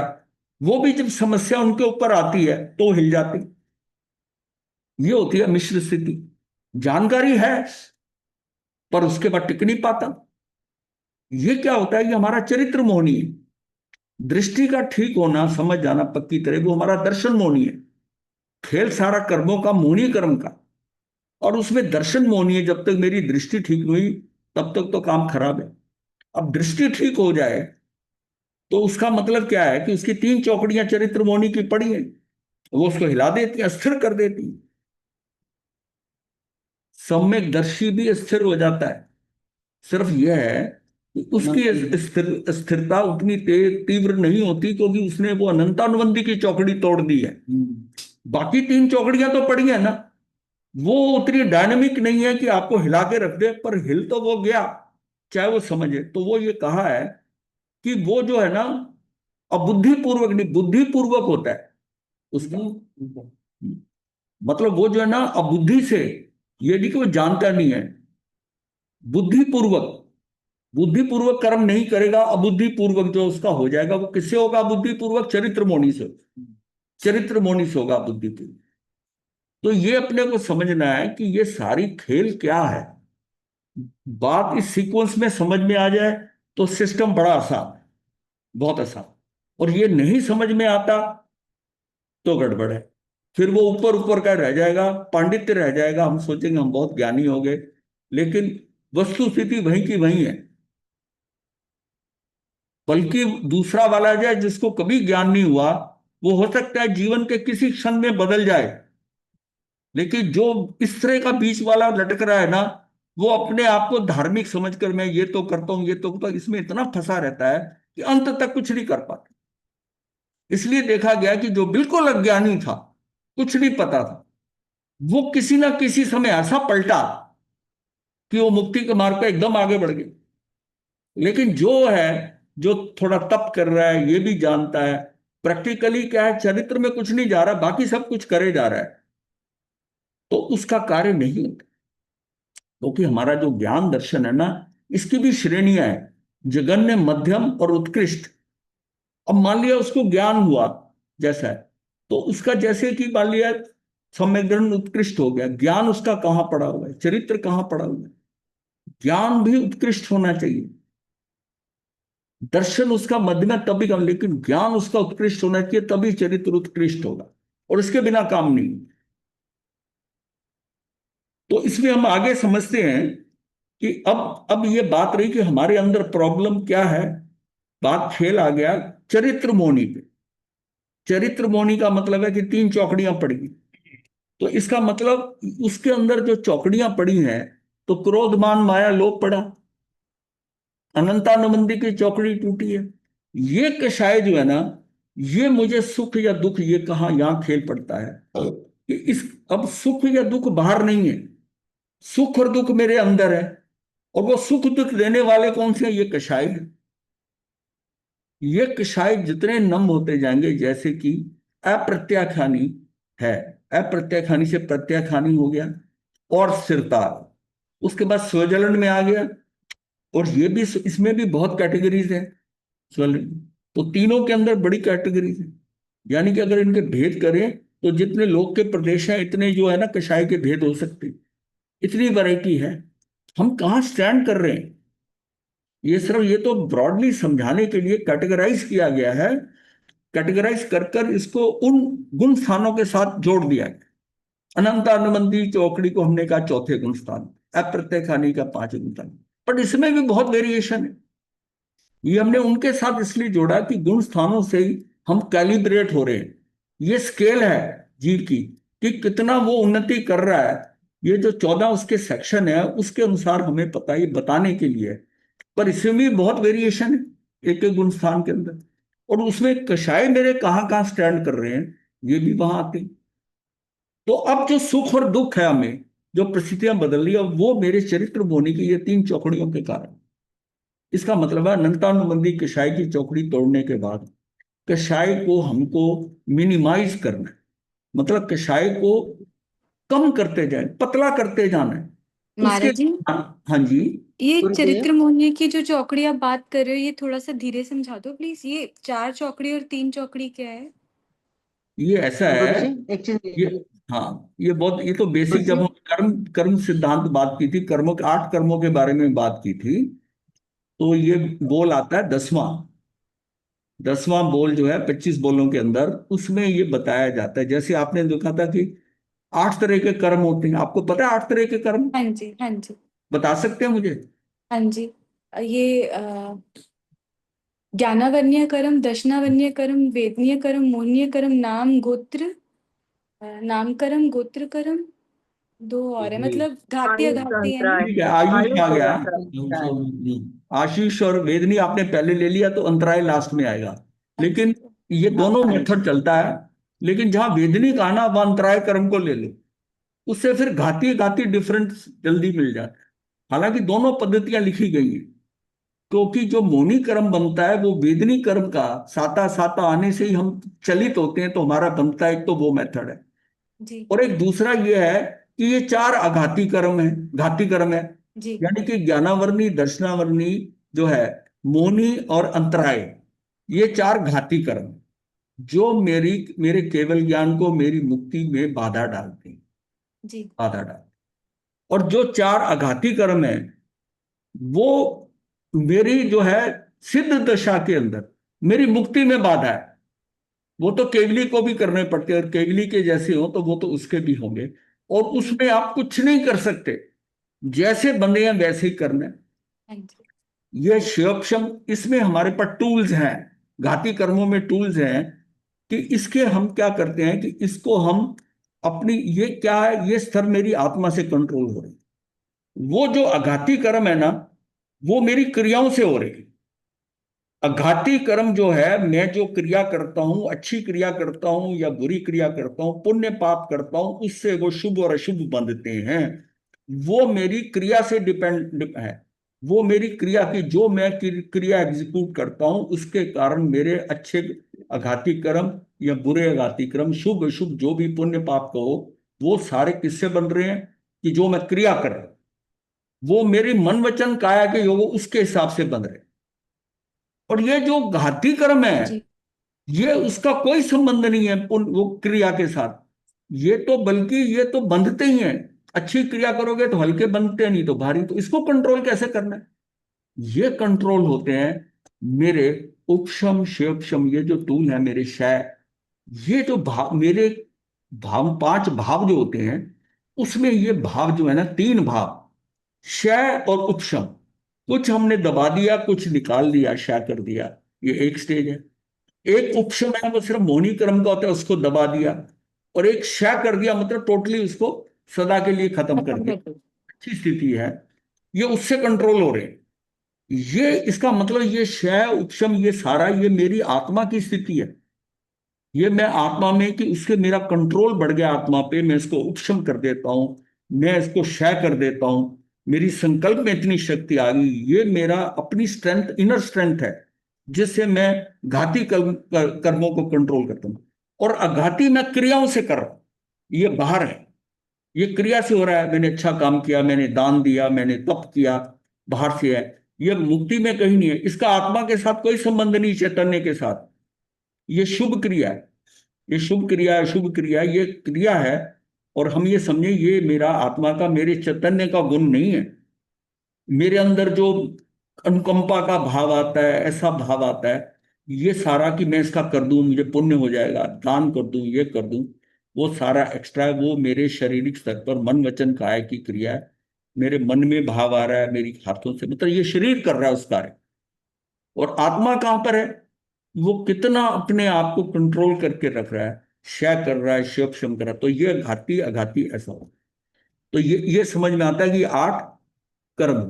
S1: वो भी जब समस्या उनके ऊपर आती है तो हिल जाते। ये होती है मिश्र स्थिति। जानकारी है, पर उसके बाद टिक नहीं पाता। ये क्या होता है कि हमारा चरित्र मोहनी है। दृष्टि का ठीक होना, समझ जाना पक्की तरह, वो हमारा दर्शन मोहनी है। खेल सारा कर्मों का, मोहनी कर्म का। और उसमें दर्शन मोहनी है। जब तक मेरी दृष्टि ठीक नहीं हुई, तब तक तो काम खराब है। अब दृष्टि ठीक हो जाए, तो उसका मतलब क्या है कि उसकी तीन चौकड़ियां चरित्र मोहनी की पड़ी हैं, वो उसको हिला देती है, स्थिर कर देती है। सम्यक दर्शी भी स्थिर हो जाता है। सिर्फ यह है कि उसकी स्थिरता उतनी तेज तीव्र नहीं होती, क्योंकि उसने वो अनंतानुबंधी की चौकड़ी तोड़ दी है। बाकी तीन चौकड़ियां तो पड़ी है ना, वो उतनी डायनेमिक नहीं है कि आपको हिला के रख दे, पर हिल तो वो गया, चाहे वो समझे। तो वो ये कहा है कि वो जो है ना, अबुद्धिपूर्वक नहीं, बुद्धिपूर्वक होता है उसका। मतलब वो जो है ना, अबुद्धि से, ये नहीं कि वो जानता नहीं है, बुद्धिपूर्वक, बुद्धिपूर्वक कर्म नहीं करेगा, अबुद्धिपूर्वक जो उसका हो जाएगा, वो किससे होगा? बुद्धिपूर्वक चरित्र मोहनी से, चरित्र मोहनी से होगा बुद्धिपूर्वक। तो ये अपने को समझना है कि ये सारी खेल क्या है। बात इस सीक्वेंस में समझ में आ जाए तो सिस्टम बड़ा आसान है, बहुत आसान। और ये नहीं समझ में आता तो गड़बड़ है। फिर वो ऊपर ऊपर का रह जाएगा, पांडित्य रह जाएगा, हम सोचेंगे हम बहुत ज्ञानी हो गए, लेकिन वस्तु स्थिति वहीं की वहीं है। बल्कि दूसरा वाला जो है जिसको कभी ज्ञान नहीं हुआ, वो हो सकता है जीवन के किसी क्षण में बदल जाए, लेकिन जो इस तरह का बीच वाला लटक रहा है ना, वो अपने आप को धार्मिक समझकर मैं ये तो करता हूं, ये तो करता हूं, इसमें इतना फंसा रहता है कि अंत तक कुछ नहीं कर पाता। इसलिए देखा गया कि जो बिल्कुल अज्ञानी था, कुछ नहीं पता था, वो किसी ना किसी समय ऐसा पलटा कि वो मुक्ति के मार्ग पर एकदम आगे बढ़ गए। लेकिन जो है, जो थोड़ा तप कर रहा है, ये भी जानता है प्रैक्टिकली क्या है, चरित्र में कुछ नहीं जा रहा, बाकी सब कुछ करे जा रहा है, तो उसका कार्य नहीं होता। क्योंकि हमारा जो ज्ञान दर्शन है ना, इसकी भी श्रेणियां हैं, जघन्य, मध्यम और उत्कृष्ट। अब मान लिया उसको ज्ञान हुआ जैसा है, तो उसका जैसे कि मान लिया सम्यग्रहण उत्कृष्ट हो गया, ज्ञान उसका कहाँ पड़ा हुआ है, चरित्र कहाँ पड़ा हुआ है। ज्ञान भी उत्कृष्ट होना चाहिए, दर्शन उसका मध्यम है तभी काम, लेकिन ज्ञान उसका उत्कृष्ट होना चाहिए, तभी चरित्र उत्कृष्ट होगा, और इसके बिना काम नहीं। तो इसमें हम आगे समझते हैं कि अब ये बात रही कि हमारे अंदर प्रॉब्लम क्या है। बात खेल आ गया चरित्र मोहनी पे। चरित्र मोहनी का मतलब है कि तीन चौकड़ियां पड़ी, तो इसका मतलब उसके अंदर जो चौकड़ियां पड़ी हैं, तो क्रोध मान माया लोभ पड़ा, अनंतानुबंधी की चौकड़ी टूटी है। ये कषाय जो है ना, ये मुझे सुख या दुख, ये कहाँ यहाँ खेल पड़ता है कि इस, अब सुख या दुख बाहर नहीं है, सुख और दुख मेरे अंदर है, और वो सुख दुख देने वाले कौन से हैं, ये कषाय है। ये कषाय जितने नम होते जाएंगे, जैसे कि अप्रत्याख्यानी है, अप्रत्याख्यानी से प्रत्याख्यानी हो गया, और स्थिरता, उसके बाद स्वजलन में आ गया, और ये भी, इसमें भी बहुत कैटेगरीज है स्वजलन। तो तीनों के अंदर बड़ी कैटेगरीज है, यानी कि अगर इनके भेद करें तो जितने लोग के प्रदेश हैं, इतने जो है ना कषाय के भेद हो सकते, इतनी वैरायटी है। हम कहाँ स्टैंड कर रहे हैं, ये सिर्फ ये तो ब्रॉडली समझाने के लिए कैटेगराइज किया गया है। कैटेगराइज कर कर इसको उन गुण स्थानों के साथ जोड़ दिया गया। अनंतानुबंधी चौकड़ी को हमने कहा चौथे गुण स्थान, अप्रत्यक्ष हानि का पांचवें गुण स्थान, बट इसमें भी बहुत वेरिएशन है। ये हमने उनके साथ इसलिए जोड़ा कि गुण स्थानों से ही हम कैलिब्रेट हो रहे हैं। ये स्केल है जीव की कि कितना वो उन्नति कर रहा है। ये जो 14 उसके सेक्शन है, उसके अनुसार हमें पता, ये बताने के लिए है। पर इसमें भी बहुत वेरिएशन है एक एक गुण स्थान के अंदर, और उसमें कषाय मेरे कहाँ कहाँ स्टैंड कर रहे हैं, ये भी वहां आते हैं। तो अब जो सुख और दुख है, हमें जो परिस्थितियां बदल रही है, वो मेरे चरित्र होने की ये तीन चौकड़ियों के कारण। इसका मतलब है अनंतानुबंधी कषाय की चौकड़ी तोड़ने के बाद कषाय को हमको मिनिमाइज करना है, मतलब कषाय को कम करते जाए, पतला करते जाना है उसके।
S2: महाराज जी,
S1: हाँ, हाँ जी।
S2: ये
S3: गुरुदेव,
S2: चरित्र मोहनी की जो चौकड़ी आप बात कर रहे हो, ये थोड़ा सा धीरे समझा दो प्लीज। ये 4 चौकड़ी और 3 चौकड़ी क्या है?
S1: ये ऐसा है,
S3: गुरुजी एक चीज
S1: ये, हाँ, ये बहुत, ये तो बेसिक, जब
S3: गुरुजी
S1: हम कर्म कर्म सिद्धांत बात की थी, कर्मों के 8 कर्मों के बारे में बात की थी, तो ये बोल आता है 10वां। 10वां बोल जो है 25 बोलों के अंदर, उसमें ये बताया जाता है, जैसे आपने देखा था कि 8 तरह के कर्म होते हैं। आपको पता है 8 तरह के कर्म?
S2: हाँ जी, हाँ जी,
S1: बता सकते हैं मुझे?
S2: हाँ जी। ये ज्ञानावन्य कर्म, दशनावन्य कर्म, वेदनीय कर्म, मोहनीय कर्म, नाम गोत्र, नाम कर्म, गोत्र कर्म, 2 और है, मतलब घाती
S3: आयुष
S2: अघाती है ना।
S3: अंतराय,
S1: ठीक है, आयुष आ
S3: आयुष और
S1: गया।
S3: अंतराय।
S1: आशीष और वेदनी आपने पहले ले लिया, तो अंतराय लास्ट में आएगा। लेकिन
S2: अच्छा।
S1: ये
S3: हाँ
S1: दोनों
S3: हाँ जी।
S1: मेथड चलता है, लेकिन जहां वेदनी का ना, वह अंतराय कर्म को ले लो, उससे फिर घाती घाती डिफरेंस जल्दी मिल जाता है। हालांकि दोनों पद्धतियां लिखी गई हैं, क्योंकि जो मोनी कर्म बनता है वो वेदनी कर्म का साता साता आने से ही हम चलित होते हैं, तो हमारा बनता है, एक तो वो मेथड है।
S2: जी
S1: और एक दूसरा ये है कि ये 4 आघाती कर्म है, घाती कर्म है,
S2: जी
S1: यानी कि ज्ञानावर्णी, दर्शनावर्णी जो है, मोनी और अंतराय, ये 4 घाती कर्म, जो मेरे केवल ज्ञान को, मेरी मुक्ति में बाधा डालते हैं,
S2: जी
S1: बाधा डालते हैं। और जो 4 आघाती कर्म है, वो मेरी जो है सिद्ध दशा के अंदर मेरी मुक्ति में बाधा है। वो तो केवली को भी करने पड़ते हैं, और केवली के जैसे हो तो वो तो उसके भी होंगे, और
S2: जी,
S1: उसमें आप कुछ नहीं कर सकते, जैसे बंदे हैं वैसे ही करना है।
S2: हाँ जी।
S1: ये शिवोपशम, इसमें हमारे पास टूल्स हैं, घाती कर्मों में टूल्स हैं कि इसके हम क्या करते हैं कि इसको हम अपनी, ये क्या है, ये स्तर मेरी आत्मा से कंट्रोल हो रही है। वो जो आघाती कर्म है ना, वो मेरी क्रियाओं से हो रही है। आघाती कर्म जो है, मैं जो क्रिया करता हूं, अच्छी क्रिया करता हूं या बुरी क्रिया करता हूं, पुण्य पाप करता हूं, उससे वो शुभ और अशुभ बंधते हैं। वो मेरी क्रिया से डिपेंड है। वो मेरी क्रिया की, जो मैं क्रिया एग्जीक्यूट करता हूं, उसके कारण मेरे अच्छे आघाती कर्म या बुरे आघाती कर्म, शुभ अशुभ, जो भी पुण्य पाप कहो, वो सारे किससे बन रहे हैं कि जो मैं क्रिया कर रहा हूं, वो मेरी मन वचन काया के योग उसके हिसाब से बन रहे हैं। और ये जो घाती कर्म है,
S2: जी
S1: ये उसका कोई संबंध नहीं है वो क्रिया के साथ। ये तो बल्कि ये तो बंधते ही हैं। अच्छी क्रिया करोगे तो हल्के बंधते हैं, नहीं तो भारी। तो इसको कंट्रोल कैसे करना है? ये कंट्रोल होते हैं मेरे उपशम शिवशम, ये जो टूल है मेरे शय, ये जो भाव मेरे, भाव पांच भाव जो होते हैं, उसमें ये भाव जो है ना, तीन भाव, शय और उपशम, कुछ हमने दबा दिया, कुछ निकाल दिया, शय कर दिया, ये एक स्टेज है। एक उपशम है, वो सिर्फ मौनी क्रम का होता है, उसको दबा दिया। और एक क्षय कर दिया, मतलब टोटली उसको सदा के लिए खत्म कर
S2: खत्म
S1: दिया।
S2: कर दो।
S1: अच्छी स्थिति है, ये उससे कंट्रोल हो रहे हैं। ये इसका मतलब, ये क्षय उपशम, ये सारा ये मेरी आत्मा की स्थिति है। ये मैं आत्मा में कि उसके मेरा कंट्रोल बढ़ गया आत्मा पे, मैं इसको उपशम कर देता हूं, मैं इसको क्षय कर देता हूं। मेरी संकल्प में इतनी शक्ति आ गई, ये मेरा अपनी स्ट्रेंथ, इनर स्ट्रेंथ है, जिससे मैं घाती कर्मों को कंट्रोल करता हूं। और अघाती मैं क्रियाओं से कर रहा हूं, ये बाहर है, ये क्रिया से हो रहा है। मैंने अच्छा काम किया, मैंने दान दिया, मैंने तप किया, बाहर से है। ये मुक्ति में कहीं नहीं है, इसका आत्मा के साथ कोई संबंध नहीं, चैतन्य के साथ। ये शुभ क्रिया है, ये शुभ क्रिया है, शुभ क्रिया ये क्रिया है। और हम ये समझे, ये मेरा आत्मा का, मेरे चैतन्य का गुण नहीं है। मेरे अंदर जो अनुकंपा का भाव आता है, ऐसा भाव आता है, ये सारा कि मैं इसका कर दूं, मुझे पुण्य हो जाएगा, दान कर दूं, ये कर दूं, वो सारा एक्स्ट्रा है। वो मेरे शारीरिक स्तर पर मन वचन काया की क्रिया है। मेरे मन में भाव आ रहा है, मेरी हाथों से, मतलब ये शरीर कर रहा है उस कार्य। और आत्मा कहां पर है? वो कितना अपने आप को कंट्रोल करके रख रहा है, क्षय कर रहा है, शिव शम कर रहा है। तो ये घाती अघाती ऐसा हो। तो ये समझ में आता है कि 8 कर्म।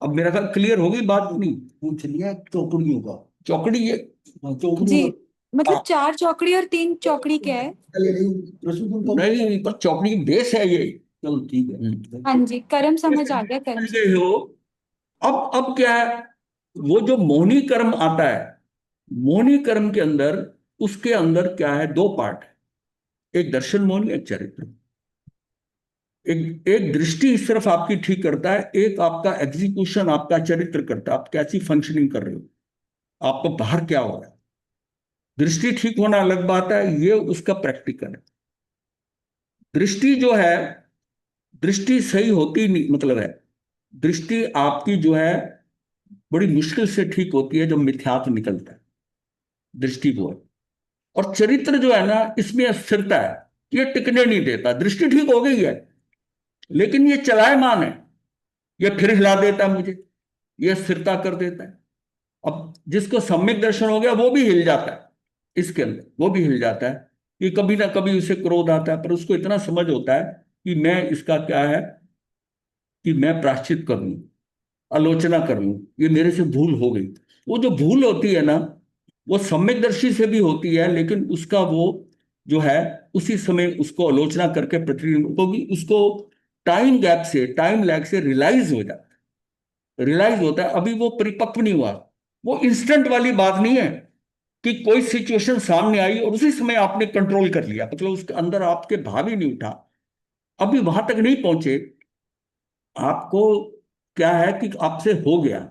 S1: अब मेरा ख्याल क्लियर होगी बात नहीं?
S3: पूछ लिया चौकड़ियों का।
S1: चौकड़ी ये,
S3: चौकड़ियों
S2: जी,
S3: का
S2: मतलब
S1: आ,
S2: 4 चौकड़ी और 3 चौकड़ी क्या है?
S3: चलिए नहीं, प्रश्न तुम तो
S1: नहीं, पर चौकड़ी बेस है ये।
S3: चलो ठीक है।
S2: हाँ जी, कर्म
S1: ये
S2: समझ आ गया, कर्म
S1: समझ गए हो? अब क्या है, वो जो मोहनी कर्म आता है, मोहनी कर्म के अंदर, उसके अंदर क्या है, दो पार्ट है। एक दर्शन मोहनी, एक चरित्र। एक एक दृष्टि सिर्फ आपकी ठीक करता है, एक आपका एग्जीक्यूशन, आपका चरित्र करता है, आप कैसी फंक्शनिंग कर रहे हो, आपको बाहर क्या हो रहा है। दृष्टि ठीक होना अलग बात है, ये उसका प्रैक्टिकल है। दृष्टि जो है, दृष्टि सही होती नहीं, मतलब है, दृष्टि आपकी जो है बड़ी मुश्किल से ठीक होती है जब मिथ्यात्व निकलता है, दृष्टि वो है। और चरित्र जो है ना, इसमें अस्थिरता है, ये टिकने नहीं देता। दृष्टि ठीक हो गई है, लेकिन ये चलायमान है, ये फिर हिला देता है मुझे, ये स्थिरता कर देता है। अब जिसको सम्यक दर्शन हो गया, वो भी हिल जाता है, इसके अंदर वो भी हिल जाता है कि कभी ना कभी उसे क्रोध आता है, पर उसको इतना समझ होता है कि मैं इसका क्या है, कि मैं प्रायश्चित कर लूं, आलोचना कर लूं, ये मेरे से भूल हो गई। वो जो भूल होती है ना, वो सम्यकदर्शी से भी होती है, लेकिन उसका वो जो है, उसी समय उसको आलोचना करके प्रतिबिंब, क्योंकि उसको टाइम गैप से, टाइम लैग से रियलाइज हो जाता है, रियलाइज होता है, अभी वो परिपक्व नहीं हुआ। वो इंस्टेंट वाली बात नहीं है कि कोई सिचुएशन सामने आई और उसी समय आपने कंट्रोल कर लिया, मतलब उसके अंदर आपके भाव ही नहीं उठा, अभी वहां तक नहीं पहुंचे। आपको क्या है कि आपसे हो गया,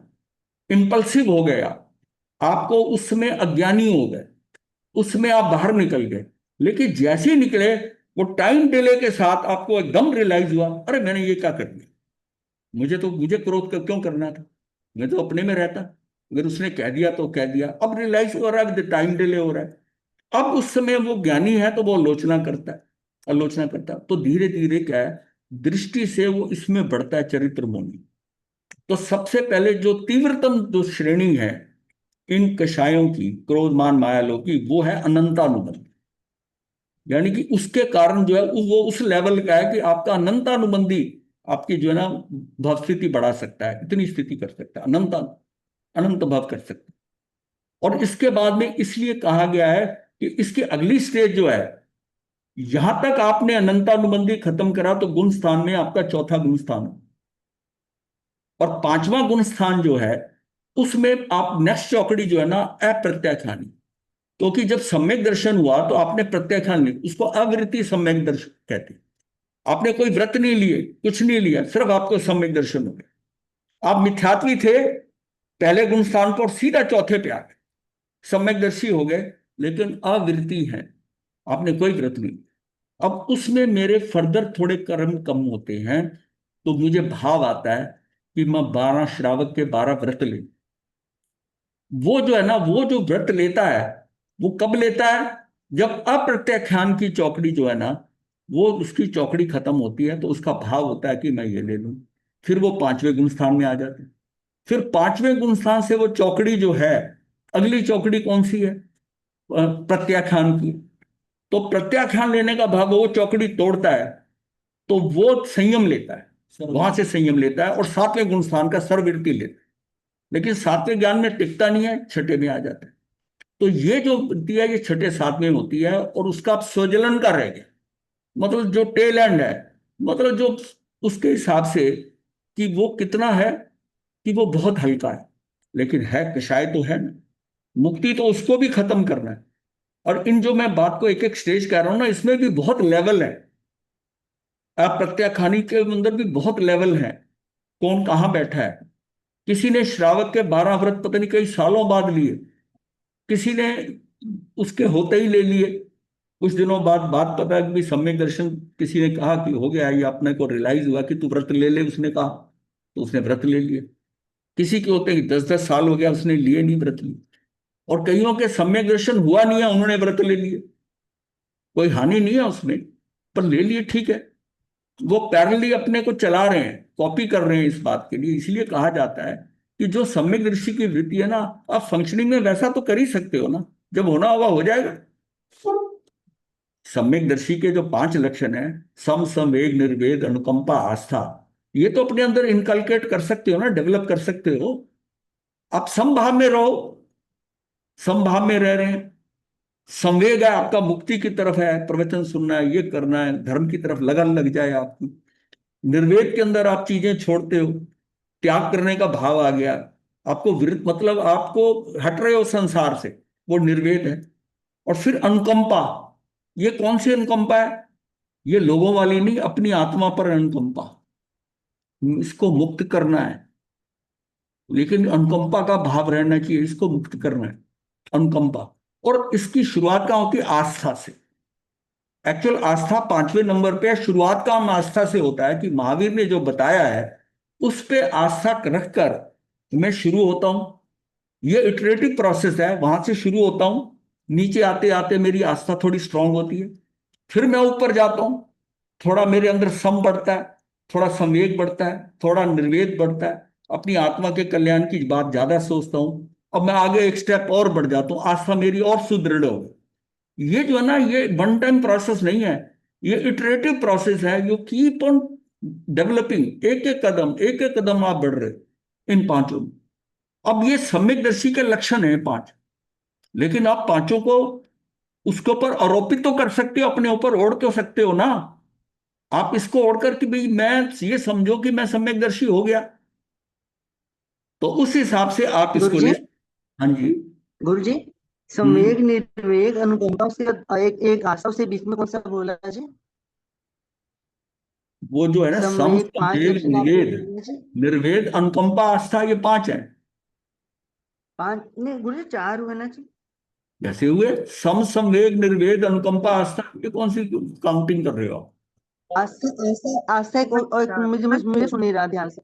S1: इम्पल्सिव हो गया, आपको उस समय अज्ञानी हो गए, उसमें आप बाहर निकल गए। लेकिन जैसे ही निकले, वो टाइम डिले के साथ आपको एकदम रियलाइज हुआ, अरे मैंने ये क्या कर दिया, मुझे क्रोध क्यों करना था, मैं तो अपने में रहता, अगर उसने कह दिया तो कह दिया। अब रियलाइज हो रहा है, टाइम डिले हो रहा है। अब उस समय वो ज्ञानी है तो वो आलोचना करता है, आलोचना करता है। तो धीरे धीरे क्या है, दृष्टि से वो इसमें बढ़ता है, चरित्र मोनी। तो सबसे पहले जो तीव्रतम जो श्रेणी है इन कषायों की, क्रोध मान माया लोभ की, वो है अनंतानुबंध। यानी कि उसके कारण जो है वो उस लेवल का है कि आपका अनंतानुबंधी आपकी जो है ना भाव स्थिति बढ़ा सकता है, इतनी स्थिति कर सकता है, अनंत अनंत भाव कर सकता है। और इसके बाद में इसलिए कहा गया है कि इसकी अगली स्टेज जो है, यहां तक आपने अनंतानुबंधी खत्म करा तो गुण स्थान में आपका चौथा गुण स्थान है। और पांचवा गुण स्थान जो है उसमें आप नेक्स्ट चौकड़ी जो है ना अप्रत्याख्यानी, क्योंकि जब सम्यक दर्शन हुआ तो आपने प्रत्याख्यान नहीं, उसको अवृत्ति सम्यक दर्शन कहते हैं। आपने कोई व्रत नहीं लिए, कुछ नहीं लिया, सिर्फ आपको सम्यक दर्शन हो गया। आप मिथ्यात्वी थे पहले गुण स्थान पर, सीधा चौथे पे आ गए, सम्यकदर्शी हो गए, लेकिन अवृत्ति है, आपने कोई व्रत नहीं। अब उसमें मेरे फर्दर थोड़े कर्म कम होते हैं, तो मुझे भाव आता है कि मैं 12 श्रावक के 12 व्रत ले। वो जो है ना, वो जो व्रत लेता है वो कब लेता है, जब अप्रत्याख्यान की चौकड़ी जो है ना, वो उसकी चौकड़ी खत्म होती है, तो उसका भाव होता है कि मैं ये ले लूं। फिर वो पांचवें गुण स्थान में आ जाते हैं। फिर पांचवें गुण स्थान से वो चौकड़ी जो है, अगली चौकड़ी कौन सी है, प्रत्याख्यान की। तो प्रत्याख्यान लेने का भाव, वो चौकड़ी तोड़ता है तो वो संयम लेता है, वहां से संयम लेता है और सातवें गुण स्थान का सर्ववृत्ति लेता है। लेकिन सातवें ज्ञान में टिकता नहीं है, छठे में आ जाता है। तो ये जो वृत्ति है ये छठे सातवें होती है, और उसका आप स्वजलन का रह गया, मतलब जो टेल एंड है, मतलब जो उसके हिसाब से कि वो कितना है, कि वो बहुत हल्का है, लेकिन है कषाय तो है ना, मुक्ति तो उसको भी खत्म करना है। और इन जो मैं बात को एक एक स्टेज कह रहा हूं ना, इसमें भी बहुत लेवल है। आप प्रत्याखानी के अंदर भी बहुत लेवल है, कौन कहां बैठा है। किसी ने श्रावक के 12 व्रत पता नहीं कई सालों बाद लिए, किसी ने उसके होते ही ले लिए, कुछ दिनों बाद बात पता कि भी सम्यक दर्शन किसी ने कहा कि हो गया, ये अपने को रियलाइज हुआ कि तू व्रत ले ले, उसने कहा, तो उसने व्रत ले लिए। किसी के होते ही 10-10 साल हो गया, उसने लिए नहीं व्रत लिए। और कईयों के सम्यक दर्शन हुआ नहीं है, उन्होंने व्रत ले लिए, कोई हानि नहीं है उसमें, पर ले लिए, ठीक है। वो पैरेलली अपने को चला रहे हैं, कॉपी कर रहे हैं इस बात के लिए। इसलिए कहा जाता है कि जो सम्यक दृष्टि की वृत्ति है ना, आप फंक्शनिंग में वैसा तो कर ही सकते हो ना, जब होना होगा हो जाएगा। सम्यक दर्शी के जो 5 लक्षण है, सम संवेग निर्वेद अनुकंपा आस्था, ये तो अपने अंदर इनकलकेट कर सकते हो ना, डेवलप कर सकते हो। आप समभाव में रहो, समभाव में रह रहे हैं। संवेग है आपका मुक्ति की तरफ है, प्रवचन सुनना है, ये करना है, धर्म की तरफ लगन लग जाए आपकी। निर्वेद के अंदर आप चीजें छोड़ते हो, त्याग करने का भाव आ गया आपको, विरुद्ध मतलब आपको हट रहे हो संसार से, वो निर्वेद है। और फिर अनुकंपा, ये कौन सी अनुकंपा है, ये लोगों वाली नहीं, अपनी आत्मा पर अनुकंपा, इसको मुक्त करना है। लेकिन अनुकंपा का भाव रहना चाहिए, इसको मुक्त करना है, अनुकंपा। और इसकी शुरुआत कहाँ होती है, आस्था से। एक्चुअल आस्था 5वें नंबर पे है, शुरुआत का हम आस्था से होता है कि महावीर ने जो बताया है उस पे आस्था रखकर मैं शुरू होता हूं। ये इटरेटिव प्रोसेस है, वहां से शुरू होता हूं, नीचे आते आते मेरी आस्था थोड़ी स्ट्रांग होती है, फिर मैं ऊपर जाता हूं, थोड़ा मेरे अंदर सम बढ़ता है, थोड़ा संवेग बढ़ता है, थोड़ा निर्वेद बढ़ता है, अपनी आत्मा के कल्याण की बात ज्यादा सोचता हूं। अब मैं आगे एक स्टेप और बढ़ जाता हूं, आस्था मेरी और सुदृढ़ हो गई। ये जो है ना, ये वन टाइम प्रोसेस नहीं है, ये इटरेटिव प्रोसेस है, यू कीप ऑन डेवलपिंग, एक एक कदम आप बढ़ रहे इन पांचों में। अब ये सम्यकदर्शी के लक्षण है 5, लेकिन आप पांचों को उसके ऊपर आरोपित तो कर सकते हो, अपने ऊपर ओढ़ तो सकते हो ना। आप इसको ओढ़ कर कि भाई मैं ये समझो कि मैं सम्यकदर्शी हो गया, तो उस हिसाब से आप इसको ले।
S4: गुरुजी
S1: हाँ जी।
S4: गुरुजी
S1: हम्म,
S4: संवेग निर्वेग अनुकंपा से एक आशा से बीच में कौन सा बोला है जी?
S1: वो जो है ना, सम
S4: संवेग 5
S1: संवेग
S4: लक्षण आपने
S1: निवेद,
S4: बोले जी।
S1: निर्वेद अनुकंपा आस्था, ये 5 है।
S4: 5 नहीं गुरुजी, 4 हुए ना जी।
S1: जैसे हुए सम संवेग निर्वेद अनुकंपा आस्था, ये कौन सी काउंटिंग कर रहे हो आप।
S4: आस्था आस्था आस्था मुझे सुन नहीं रहा ध्यान से।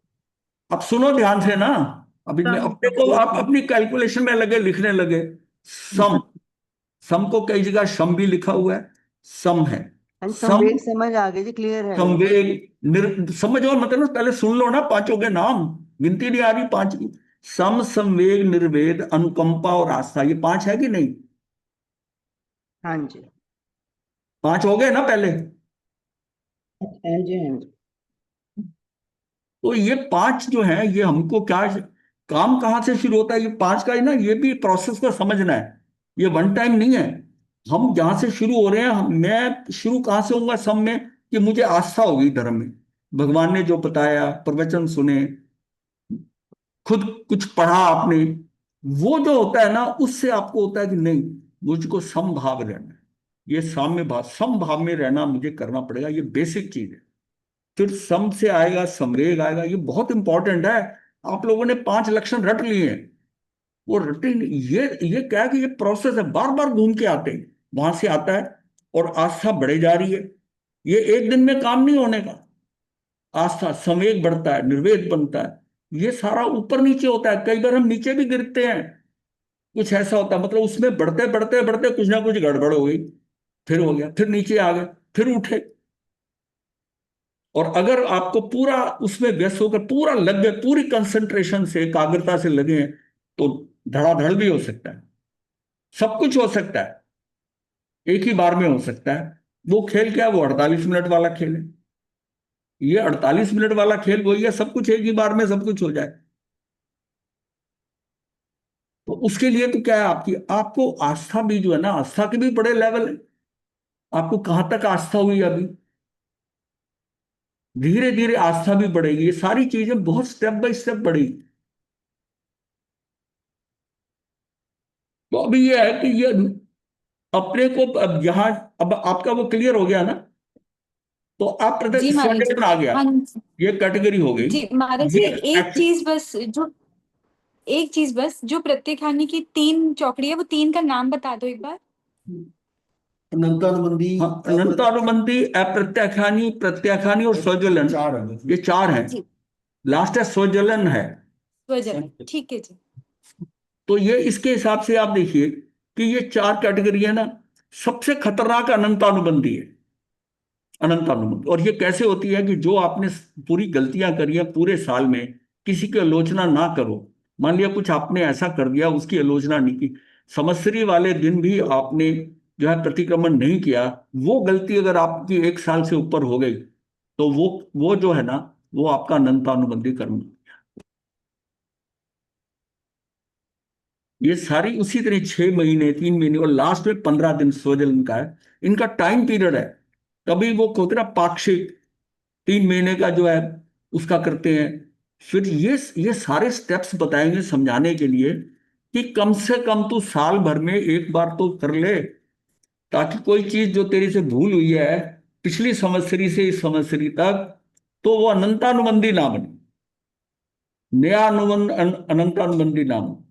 S1: अब सुनो ध्यान से ना, अभी मैं अपने को, आप अपनी कैलकुलेशन में लगे, लिखने लगे। सम, सम को कई जगह शम भी लिखा हुआ है, सम है। सम
S4: संवेग समझ आ गई जी, क्लियर है।
S1: संवेग समझो, मतलब पहले सुन लो ना पांचों के नाम। गिनती नहीं आ रही पांच की? सम, संवेग, निर्वेद, अनुकंपा और आस्था, ये पांच है कि नहीं?
S4: हाँ जी।
S1: पांच हो गए ना पहले?
S4: हाँ जी। हाँ जी।
S1: तो ये पांच जो है, ये हमको क्या, काम कहाँ से शुरू होता है? ये पांच का ही ना, ये भी प्रोसेस को समझना है। ये वन टाइम नहीं है। हम जहां से शुरू हो रहे हैं, मैं शुरू कहाँ से होऊंगा सब में, कि मुझे आस्था होगी धर्म में, भगवान ने जो बताया, प्रवचन सुने, खुद कुछ पढ़ा आपने, वो जो होता है ना, उससे आपको होता है कि नहीं, मुझको समभाव रहना है। ये साम्य भाव, समभाव में रहना मुझे करना पड़ेगा, ये बेसिक चीज है। फिर सम से आएगा संवेग आएगा, ये बहुत इंपॉर्टेंट है। आप लोगों ने पांच लक्षण रट लिए हैं, वो रटे नहीं। ये क्या है कि ये प्रोसेस है, बार बार घूम के आते हैं, वहां से आता है, और आस्था बढ़े जा रही है। ये एक दिन में काम नहीं होने का। आस्था, संवेग बढ़ता है, निर्वेद बनता है, ये सारा ऊपर नीचे होता है। कई बार हम नीचे भी गिरते हैं, कुछ ऐसा होता है, मतलब उसमें बढ़ते बढ़ते बढ़ते कुछ ना कुछ गड़बड़ हो गई, फिर हो गया, फिर नीचे आ गए, फिर उठे। और अगर आपको पूरा उसमें व्यस्त होकर पूरा लग गए, पूरी कंसंट्रेशन से, एकाग्रता से लगे हैं, तो धड़ाधड़ भी हो सकता है, सब कुछ हो सकता है, एक ही बार में हो सकता है। वो खेल क्या है? वो 48 मिनट वाला खेल है। ये 48 मिनट वाला खेल वही है, सब कुछ एक ही बार में सब कुछ हो जाए। तो उसके लिए तो क्या है, आपकी आपको आस्था भी जो है ना, आस्था के भी बड़े लेवल है। आपको कहां तक आस्था हुई अभी, धीरे धीरे आस्था भी बढ़ेगी। ये सारी चीजें बहुत स्टेप बाय स्टेप बढ़ेगी। तो अभी ये है कि ये अपने को अब यहाँ, अब आपका वो क्लियर हो गया ना? तो आप
S2: जी
S1: प्रत्येक
S2: महाराज जी।
S1: स्वयं आ गया,
S2: हाँ
S1: ये कैटेगरी हो गई।
S2: जी महाराज जी,
S1: ये
S2: एक चीज बस, जो एक चीज बस, जो प्रत्येक की तीन चौकड़ी है, वो तीन का नाम बता दो एक बार।
S3: अनंतानुबंधी।
S1: हाँ, अनंतानुबंधी, अप्रत्याख्यानी, प्रत्याख्यानी और स्वज्वलन,
S3: चार है।
S1: ये चार हैं।
S2: जी,
S1: लास्ट है स्वज्वलन है।
S2: स्वजन, ठीक है जी।
S1: तो ये इसके हिसाब से आप देखिए कि ये चार कैटेगरी है ना। सबसे खतरनाक अनंतानुबंधी है, अनंतानुबंधी। और ये कैसे होती है कि जो आपने पूरी गलतियां करी है पूरे साल में, किसी की आलोचना ना करो। मान लिया कुछ आपने ऐसा कर दिया, उसकी आलोचना नहीं की, संवत्सरी वाले दिन भी आपने जो है प्रतिक्रमण नहीं किया, वो गलती अगर आपकी एक साल से ऊपर हो गई, तो वो जो है ना, वो आपका अनंतानुबंधी कर्म। ये सारी उसी तरह 6 महीने, 3 महीने और लास्ट में 15 दिन स्वजल का है, इनका टाइम पीरियड है। तभी वो होते ना पाक्षिक, 3 महीने का जो है उसका करते हैं। फिर ये सारे स्टेप्स बताएंगे समझाने के लिए कि कम से कम तू साल भर में एक बार तो कर ले, ताकि कोई चीज जो तेरी से भूल हुई है पिछली संवत्सरी से इस संवत्सरी तक, तो वो अनंतानुबंधी ना बने, नया अनुबंध अनंतानुबंधी ना बने।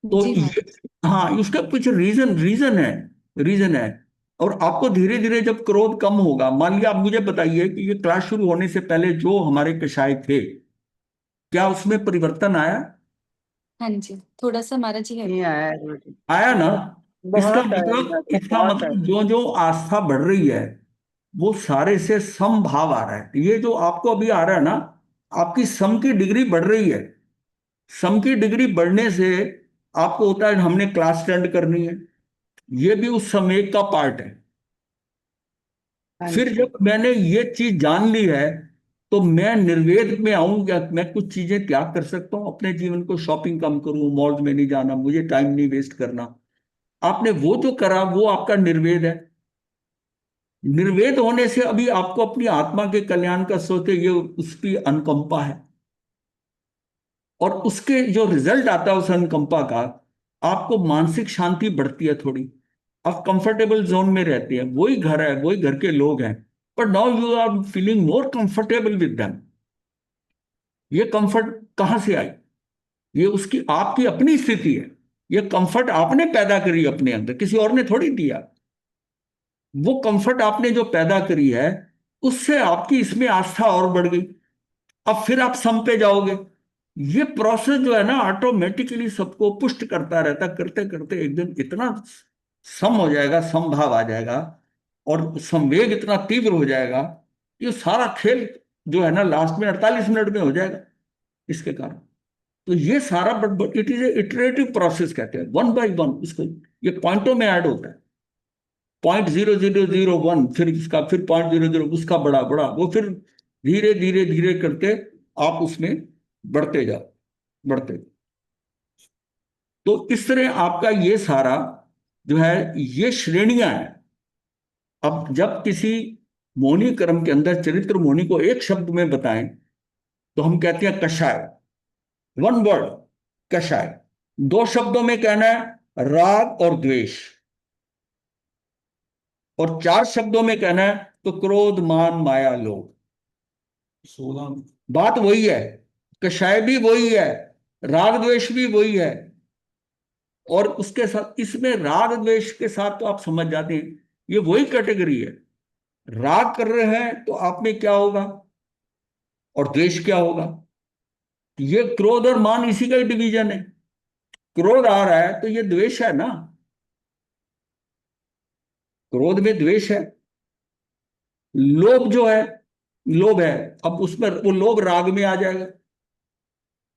S1: तो
S2: जी
S1: ये,
S2: महाराज।
S1: हाँ, इसका कुछ रीजन है। और आपको धीरे धीरे जब क्रोध कम होगा, मान लिया, आप मुझे बताइए कि ये क्लास शुरू होने से पहले जो हमारे कषाय थे, क्या उसमें परिवर्तन आया?
S2: हाँ जी, थोड़ा सा महाराज जी है।
S4: नहीं आया है मुझे।
S1: आया ना? इसका
S4: बहुत आया है,
S1: मतलब इसका
S4: बहुत
S1: मतलब
S4: आया।
S1: जो जो आस्था बढ़ रही है, वो सारे से समभाव आ रहा है। ये जो आपको अभी आ रहा है ना, आपकी सम की डिग्री बढ़ रही है। सम की डिग्री बढ़ने से आपको होता है हमने क्लास अटेंड करनी है, ये भी उस समय का पार्ट है।
S4: हाँ
S1: फिर
S4: जी।
S1: जब मैंने ये चीज जान ली है, तो मैं निर्वेद में आऊंगा, मैं कुछ चीजें त्याग कर सकता हूँ अपने जीवन को, शॉपिंग कम करूं, मॉल में नहीं जाना, मुझे टाइम नहीं वेस्ट करना। आपने वो जो करा वो आपका निर्वेद है। निर्वेद होने से अभी आपको अपनी आत्मा के कल्याण का सोचे, ये उसकी अनुकंपा है। और उसके जो रिजल्ट आता है उस अनुकंपा का, आपको मानसिक शांति बढ़ती है थोड़ी। आप कंफर्टेबल जोन में रहते हैं, वही घर है, वही घर के लोग हैं, पर now you are feeling more comfortable with them. ये कंफर्ट कहां से आई? ये उसकी आपकी अपनी स्थिति है। ये कंफर्ट आपने पैदा करी अपने अंदर, किसी और ने थोड़ी दिया। वो कंफर्ट आपने जो पैदा करी है, उससे आपकी इसमें आस्था और बढ़ गई। अब फिर आप सम पे जाओगे। ये प्रोसेस जो है ना, ऑटोमेटिकली सबको पुष्ट करता रहता, करते करते एक दिन इतना सम हो जाएगा, समभाव आ जाएगा, और संवेग इतना तीव्र हो जाएगा ये सारा खेल जो है ना लास्ट में 48 मिनट में हो जाएगा इसके कारण। तो ये सारा but it is a iterative process कहते हैं, वन बाय वन इसको, ये पॉइंटों में ऐड होता है। 0.0001 फिर इसका, फिर 0.00 उसका बड़ा बड़ा, वो फिर धीरे धीरे धीरे करके आप उसमें बढ़ते जाओ, बढ़ते। तो इस तरह आपका ये सारा जो है ये श्रेणियां हैं। अब जब किसी मोहनी क्रम के अंदर चरित्र मोहनी को एक शब्द में बताएं तो हम कहते हैं कषाय, वन वर्ड कषाय। दो शब्दों में कहना है राग और द्वेष, और चार शब्दों में कहना है तो क्रोध मान माया लोभ।
S3: 16
S1: बात वही है, कषाय भी वही है, राग द्वेष भी वही है। और उसके साथ इसमें राग द्वेष के साथ तो आप समझ जाते हैं ये वही कैटेगरी है। राग कर रहे हैं तो आप में क्या होगा और द्वेष क्या होगा। ये क्रोध और मान इसी का ही डिवीजन है। क्रोध आ रहा है तो ये द्वेष है ना, क्रोध में द्वेष है। लोभ जो है, लोभ है, अब उसमें वो लोभ राग में आ जाएगा।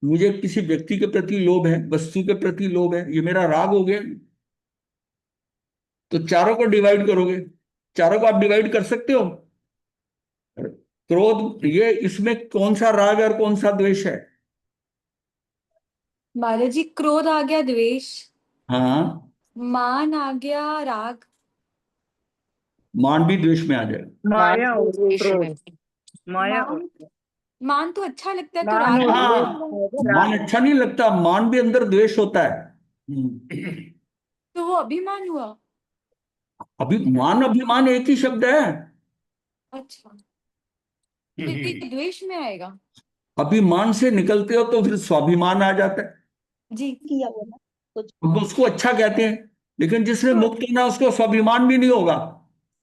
S1: मुझे किसी व्यक्ति के प्रति लोभ है, वस्तु के प्रति लोभ है, ये मेरा राग हो गया। तो चारों को डिवाइड करोगे, चारों को आप डिवाइड कर सकते हो। क्रोध, ये इसमें कौन सा राग और कौन सा द्वेष है।
S2: महाराज जी क्रोध आ गया द्वेष,
S1: हाँ,
S2: मान आ गया राग,
S1: मान भी द्वेष में आ जाएगा।
S5: माया
S6: मान
S5: और
S6: और द्वेष
S5: क्रोध,
S6: में।
S5: माया और
S2: मान, मान तो अच्छा लगता है तो
S5: मान
S2: राग
S5: और
S2: में
S1: हाँ,
S2: आएगा।
S1: मान अच्छा नहीं लगता, मान भी अंदर द्वेष होता है।
S2: तो वो अभिमान हुआ।
S1: अभिमान अभिमान एक ही शब्द है।
S2: अच्छा, तो ये द्वेष में आएगा।
S1: अभिमान से निकलते हो तो फिर स्वाभिमान आ जाता है,
S2: जी,
S4: किया बोला कुछ
S1: अब उसको अच्छा कहते हैं। लेकिन जिसने
S2: तो
S1: मुक्त होना उसको स्वाभिमान भी नहीं होगा,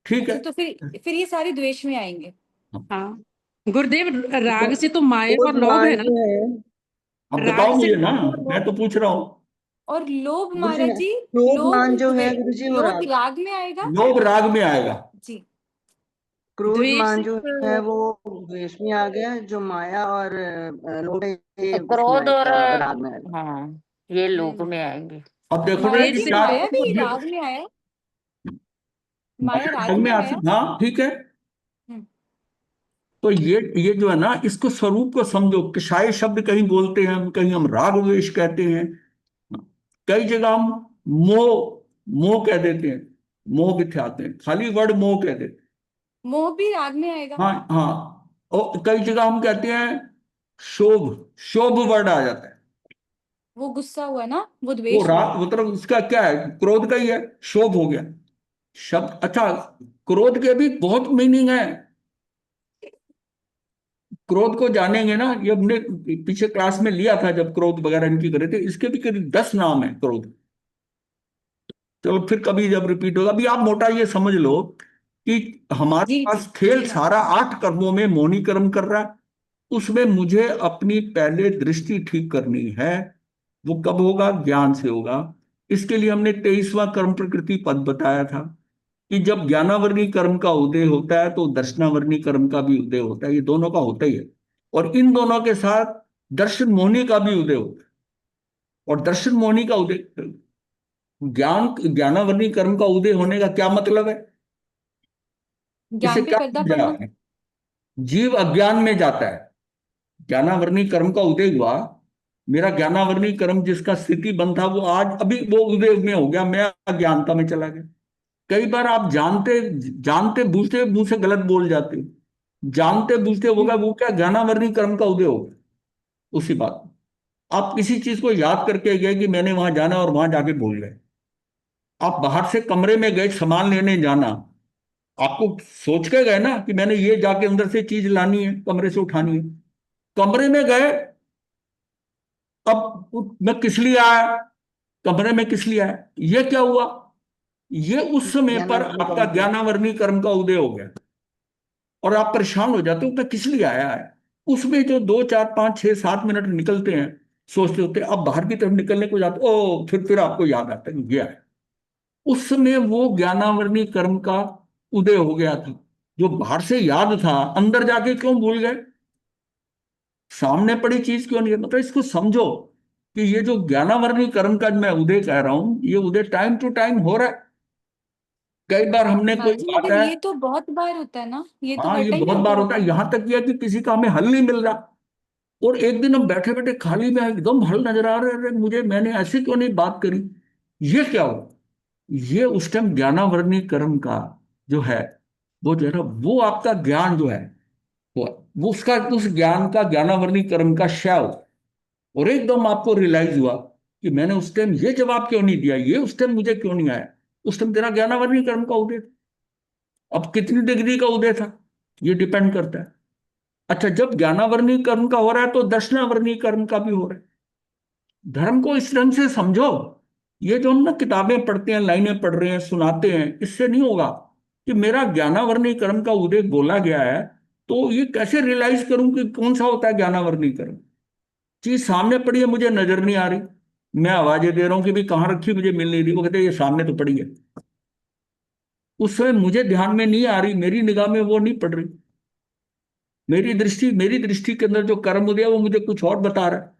S1: ठीक
S2: अच्छा,
S1: है।
S2: तो फिर ये सारे द्वेष में आएंगे।
S6: हाँ गुरुदेव, राग से तो माया और लोभ
S4: मान
S6: है ना।
S4: जो है
S1: अब
S6: राग
S1: बताओ
S6: से
S1: मुझे ना,
S6: माया और
S1: मैं
S6: लोभ।
S1: तो पूछ रहा हूँ।
S2: और लोभ
S4: गुरुजी
S2: महाराज जी,
S4: क्रोध
S2: लोभ
S4: मान जो है गुरुजी वो
S2: लोभ
S4: राग,
S2: राग में आएगा।
S1: लोभ राग में आएगा।
S2: जी,
S4: क्रोध
S6: द्वेष
S4: मान जो है वो द्वेष में आ गया, जो माया और लोभ है ये
S6: तो
S4: उसमें
S6: क्रोध और
S4: आएगा, राग में आएगा।
S6: हाँ ये लोभ में आएंगे।
S1: अब देखो ना,
S2: महाराज
S6: द्वेष
S2: जी
S6: से
S1: चारों
S2: माया भी
S1: ये
S2: राग में आया, माया
S1: माया
S2: राग
S1: राग में
S2: में
S1: आ
S2: आया।
S1: हाँ ठीक है।
S2: हम्म,
S1: तो ये जो है ना, इसको स्वरूप को समझो। कषाय शब्द कहीं बोलते हैं हम, कहीं हम राग द्वेष कहते हैं, कई जगह हम मोह मोह कह देते हैं, मोह बिठाते हैं, खाली वर्ड मोह कह देते हैं।
S2: मोह भी राग में आएगा।
S1: हाँ हाँ, और कई जगह हम कहते हैं शोभ, शोभ वर्ड आ जाता है।
S2: वो गुस्सा हुआ ना, वो
S1: वो
S2: द्वेष हुआ।
S1: राग मतलब उसका क्या है, क्रोध का ही है, शोभ हो गया शब्द। अच्छा, क्रोध के भी बहुत मीनिंग है। क्रोध को जानेंगे ना, ये हमने पीछे क्लास में लिया था जब क्रोध वगैरह इनकी करे थे, इसके भी करीब 10 नाम है क्रोध। चलो फिर कभी जब रिपीट होगा, अभी आप मोटा ये समझ लो कि हमारे
S2: जी
S1: पास
S2: जी
S1: खेल
S2: जी
S1: सारा 8 कर्मों में मौनी कर्म कर रहा है। उसमें मुझे अपनी पहले दृष्टि ठीक करनी है। वो कब होगा, ज्ञान से होगा। इसके लिए हमने 23वां कर्म प्रकृति पद बताया था कि जब ज्ञानावरणी कर्म का उदय होता है तो दर्शनावरणी कर्म का भी उदय होता है, ये दोनों का होता ही है। और इन दोनों के साथ दर्शन मोहनी का भी उदय होता है। और दर्शन मोहनी का उदय, ज्ञानावरणी कर्म का उदय होने का क्या मतलब है, इसे
S2: ज्ञान पे
S1: क्या
S2: पर्दा
S1: समझा
S2: पड़ना।
S1: आपने। जीव अज्ञान में जाता है, ज्ञानावरणी कर्म का उदय हुआ, मेरा ज्ञानावरणी कर्म जिसका स्थिति बन था वो आज अभी वो उदय में हो गया, मैं अज्ञानता में चला गया। कई बार आप जानते जानते बूझते मुंह से गलत बोल जाते हो, जानते बूझते होगा, वो क्या ज्ञानावरणी कर्म का उदय होगा। उसी बात, आप किसी चीज को याद करके गए कि मैंने वहां जाना और वहां जाके भूल गए। आप बाहर से कमरे में गए सामान लेने जाना, आपको सोच के गए ना कि मैंने ये जाके अंदर से चीज लानी है, कमरे से उठानी है। कमरे में गए, अब मैं किस लिए आया, कमरे में किस लिए आया, ये क्या हुआ, ये उस समय पर
S4: ज्ञानावरणी
S1: आपका
S4: कर्म का।
S1: ज्ञानावरणी कर्म का उदय हो गया। और आप परेशान हो जाते हो मैं किस लिए आया है। उसमें जो 2 4 5 6 7 मिनट निकलते हैं, सोचते होते हैं, अब बाहर की तरफ निकलने को जाते ओ फिर आपको याद आता है ये है। उस समय वो ज्ञानावरणी कर्म का उदय हो गया था। जो बाहर से याद था अंदर जाके क्यों भूल गए? सामने पड़ी चीज क्यों नहीं है? मतलब इसको समझो कि ये जो ज्ञानावर्णी कर्म का मैं उदय कह रहा हूं, ये उदय टाइम टू टाइम हो रहा है। कई बार हमने कोई
S2: महाराज जी,
S1: बात
S2: मगर
S1: है,
S2: ये तो बहुत बार होता है ना, ये तो
S1: हाँ
S2: हर
S1: ये
S2: टाइम
S1: बहुत
S2: होता
S1: बार होता
S2: रहता
S1: है,
S2: है।
S1: यहां तक किया कि किसी का हमें हल नहीं मिल रहा, और एक दिन हम बैठे बैठे खाली में एकदम हल नजर आ रहे हैं, अरे मुझे मैंने ऐसे क्यों नहीं बात करी, ये क्या हो? ये उस टाइम ज्ञानावर्णी कर्म का जो है, वो जो है ना, वो आपका ज्ञान जो है, वो उसका, उस ज्ञान का, ज्ञानावर्णी कर्म का क्षय हो, और एकदम आपको रियलाइज हुआ कि मैंने उस टाइम ये जवाब क्यों नहीं दिया, ये उस टाइम मुझे क्यों नहीं आया। उस टाइम तेरा ज्ञानावर्णी कर्म का उदय था। अब कितनी डिग्री का उदय था, ये डिपेंड करता है। अच्छा, जब ज्ञानावर्णी कर्म का हो रहा है तो दर्शनावर्णी कर्म का भी हो रहा है। धर्म को इस ढंग से समझो, ये जो हम ना किताबें पढ़ते हैं, लाइनें पढ़ रहे हैं, सुनाते हैं, इससे नहीं होगा कि मेरा ज्ञानावर्णी कर्म का उदय बोला गया है, तो ये कैसे रियलाइज करूं कि कौन सा होता है ज्ञानावर्णी कर्म? चीज सामने पड़ी है, मुझे नजर नहीं आ रही, मैं आवाजें दे रहा हूं कि भी कहाँ रखी, मुझे मिल नहीं रही, वो कहते हैं ये सामने तो पड़ी है। उस समय मुझे ध्यान में नहीं आ रही, मेरी निगाह में वो नहीं पड़ रही, मेरी दृष्टि के अंदर जो कर्म उदय है वो मुझे कुछ और बता रहा है,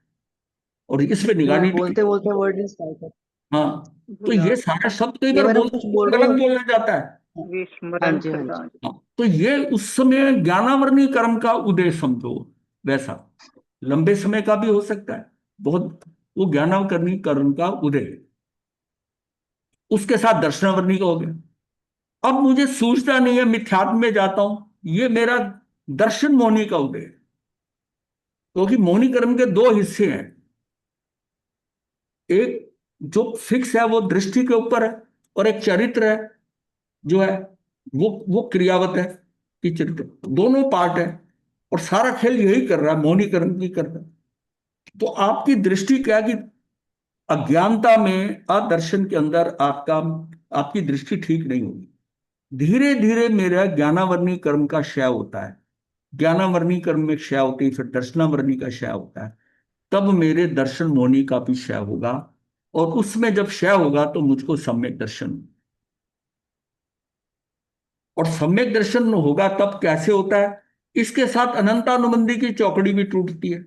S1: और इस पे निगाह
S4: केवल
S1: नहीं टिकी।
S4: बोलते बोलते वर्ड नहीं स्ट्राइक
S1: हाँ, तो ये सारा शब्द कई बार
S4: केवल हम कुछ बोल
S1: बोलते
S4: रहे
S1: गलत
S4: हैं।
S1: बोलना जाता है।
S4: हाँ
S5: विस्मरण
S4: जी, हाँ जी।
S5: प्रदान।
S1: हाँ, तो ये उस समय ज्ञानावर्णी कर्म का उदय समझो, वैसा लंबे समय का भी हो सकता है बहुत, वो ज्ञानावर्णी कर्म का उदय, उसके साथ दर्शनावर्णी का हो गया। अब मुझे सूझता नहीं है, मिथ्यात्व में जाता हूं, ये मेरा दर्शन मोहनी का उदय है। क्योंकि मोहनी कर्म के दो हिस्से हैं, एक जो फिक्स है वो दृष्टि के ऊपर है, और एक चरित्र है जो है, वो क्रियावत है कि चरित्र, दोनों पार्ट है, और सारा खेल यही कर रहा है, मोहनी कर्म की कर रहा है। तो आपकी दृष्टि क्या है कि अज्ञानता में, अदर्शन के अंदर आपका, आपकी दृष्टि ठीक नहीं होगी। धीरे धीरे मेरा ज्ञानावर्णी कर्म का क्षय होता है, ज्ञानावर्णी कर्म में क्षय होती है, फिर दर्शनावर्णी का क्षय होता है, तब मेरे दर्शन मोहनी का भी क्षय होगा, और उसमें जब क्षय होगा तो मुझको सम्यक दर्शन होगा। और सम्यक दर्शन होगा तब कैसे होता है? इसके साथ अनंतानुबंधी की चौकड़ी भी टूटती है।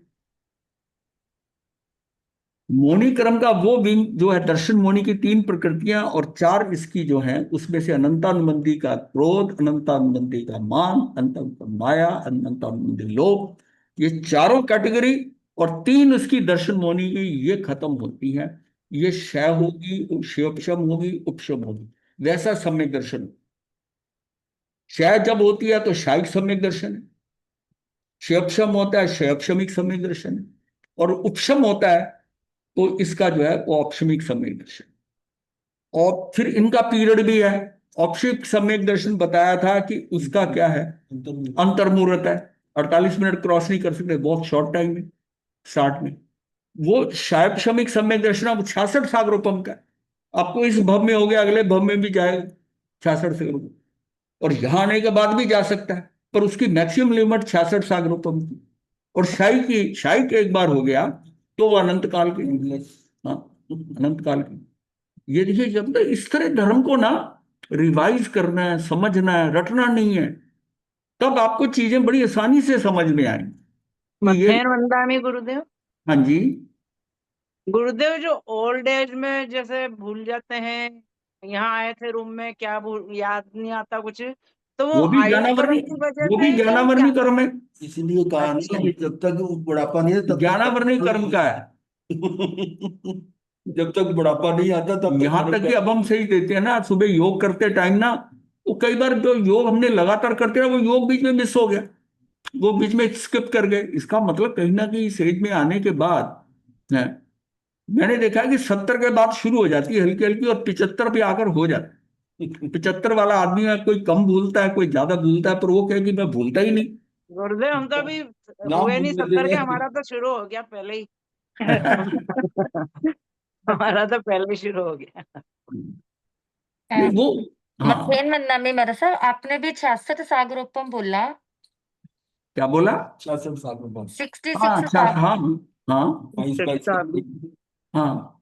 S1: मोनी क्रम का वो विंग जो है, दर्शन मोनी की तीन प्रकृतियां और चार इसकी जो है, उसमें से अनंतानुबंधी का क्रोध, अनंतानुबंधी का मान, अनंत माया, अनंतानुबंधी लोभ, ये चारों कैटेगरी, और तीन उसकी दर्शन मोनी की, ये खत्म होती है। ये क्षय होगी, क्षयोपशम होगी, उपशम होगी, वैसा सम्यक दर्शन। क्षय जब होती है तो शायिक सम्यक दर्शन है, क्षयोपशम होता है क्षयोपशमिक सम्यक दर्शन है, और उपशम होता है तो इसका जो है वो औपशमिक सम्यक दर्शन। और फिर इनका पीरियड भी है। औपशिक सम्यक दर्शन बताया था कि उसका क्या है, अंतर्मुहूर्त है, 48 मिनट क्रॉस नहीं कर सकते, बहुत शॉर्ट टाइम में, स्टार्ट में। वो शायपशमिक सम्यक दर्शन अब 66 सागरोपम का है। आपको इस भव में हो गया, अगले भव में भी जाएगा 66 सागरोपम, और यहां आने के बाद भी जा सकता है, पर उसकी मैक्सिमम लिमिट 66 सागरोपम की। और शाही के एक बार हो गया तो वो अनंत काल की, हाँ, अनंत काल की। ये देखिए, जब तक इस तरह धर्म को ना रिवाइज करना है, समझना है, रटना नहीं है, तब आपको चीजें बड़ी आसानी से समझ में आएंगी। ये,
S5: मध्यान्ह वंदना गुरुदेव।
S1: हाँ जी,
S5: गुरुदेव जो ओल्ड एज में जैसे भूल जाते हैं, यहाँ आए थे रूम में क्या भूल, याद नहीं आता कुछ, तो वो
S1: वो भी
S5: आयु
S1: ज्ञानावर्णी,
S5: कर्म की वजह
S1: वो
S5: से
S1: भी
S5: है या क्या?
S1: ज्ञानावर्णी कर्म है,
S3: इसीलिए कहा
S5: अच्छा।
S3: ना कि जब तक वो बुढ़ापा नहीं है तब तक
S1: ज्ञानावर्णी कर्म का है।
S3: जब तक बुढ़ापा नहीं आता तब तक
S1: यहां तक कि अब हम सही देते हैं ना, सुबह योग करते टाइम ना, वो कई बार जो योग हमने लगातार करते रहे, वो योग बीच में मिस हो गया, वो बीच में स्किप कर गए। इसका मतलब कहीं ना कहीं इस एज में आने के बाद है, मैंने देखा है कि 70 के बाद शुरू हो जाती है हल्की हल्की, और 75 पे आकर हो जाता है। 75 वाला आदमी है, कोई कम भूलता है, कोई ज्यादा भूलता है, पर वो कहे कि मैं भूलता ही नहीं।
S5: गुरुदेव हम तो अभी
S3: नाम
S5: हुए नहीं
S3: भूल
S5: 70
S3: रहे
S5: के,
S3: हैं।
S5: हमारा तो शुरू हो गया पहले ही। हमारा तो पहले ही शुरू हो गया।
S1: नहीं, वो, हाँ,
S7: मध्यान्ह वंदना में मरसा आपने भी 66 सागरोपम बोला,
S1: क्या बोला?
S3: 66 साल के बाद
S7: 66
S1: हाँ, अच्छा, हाँ, हाँ,
S3: 22
S1: हाँ,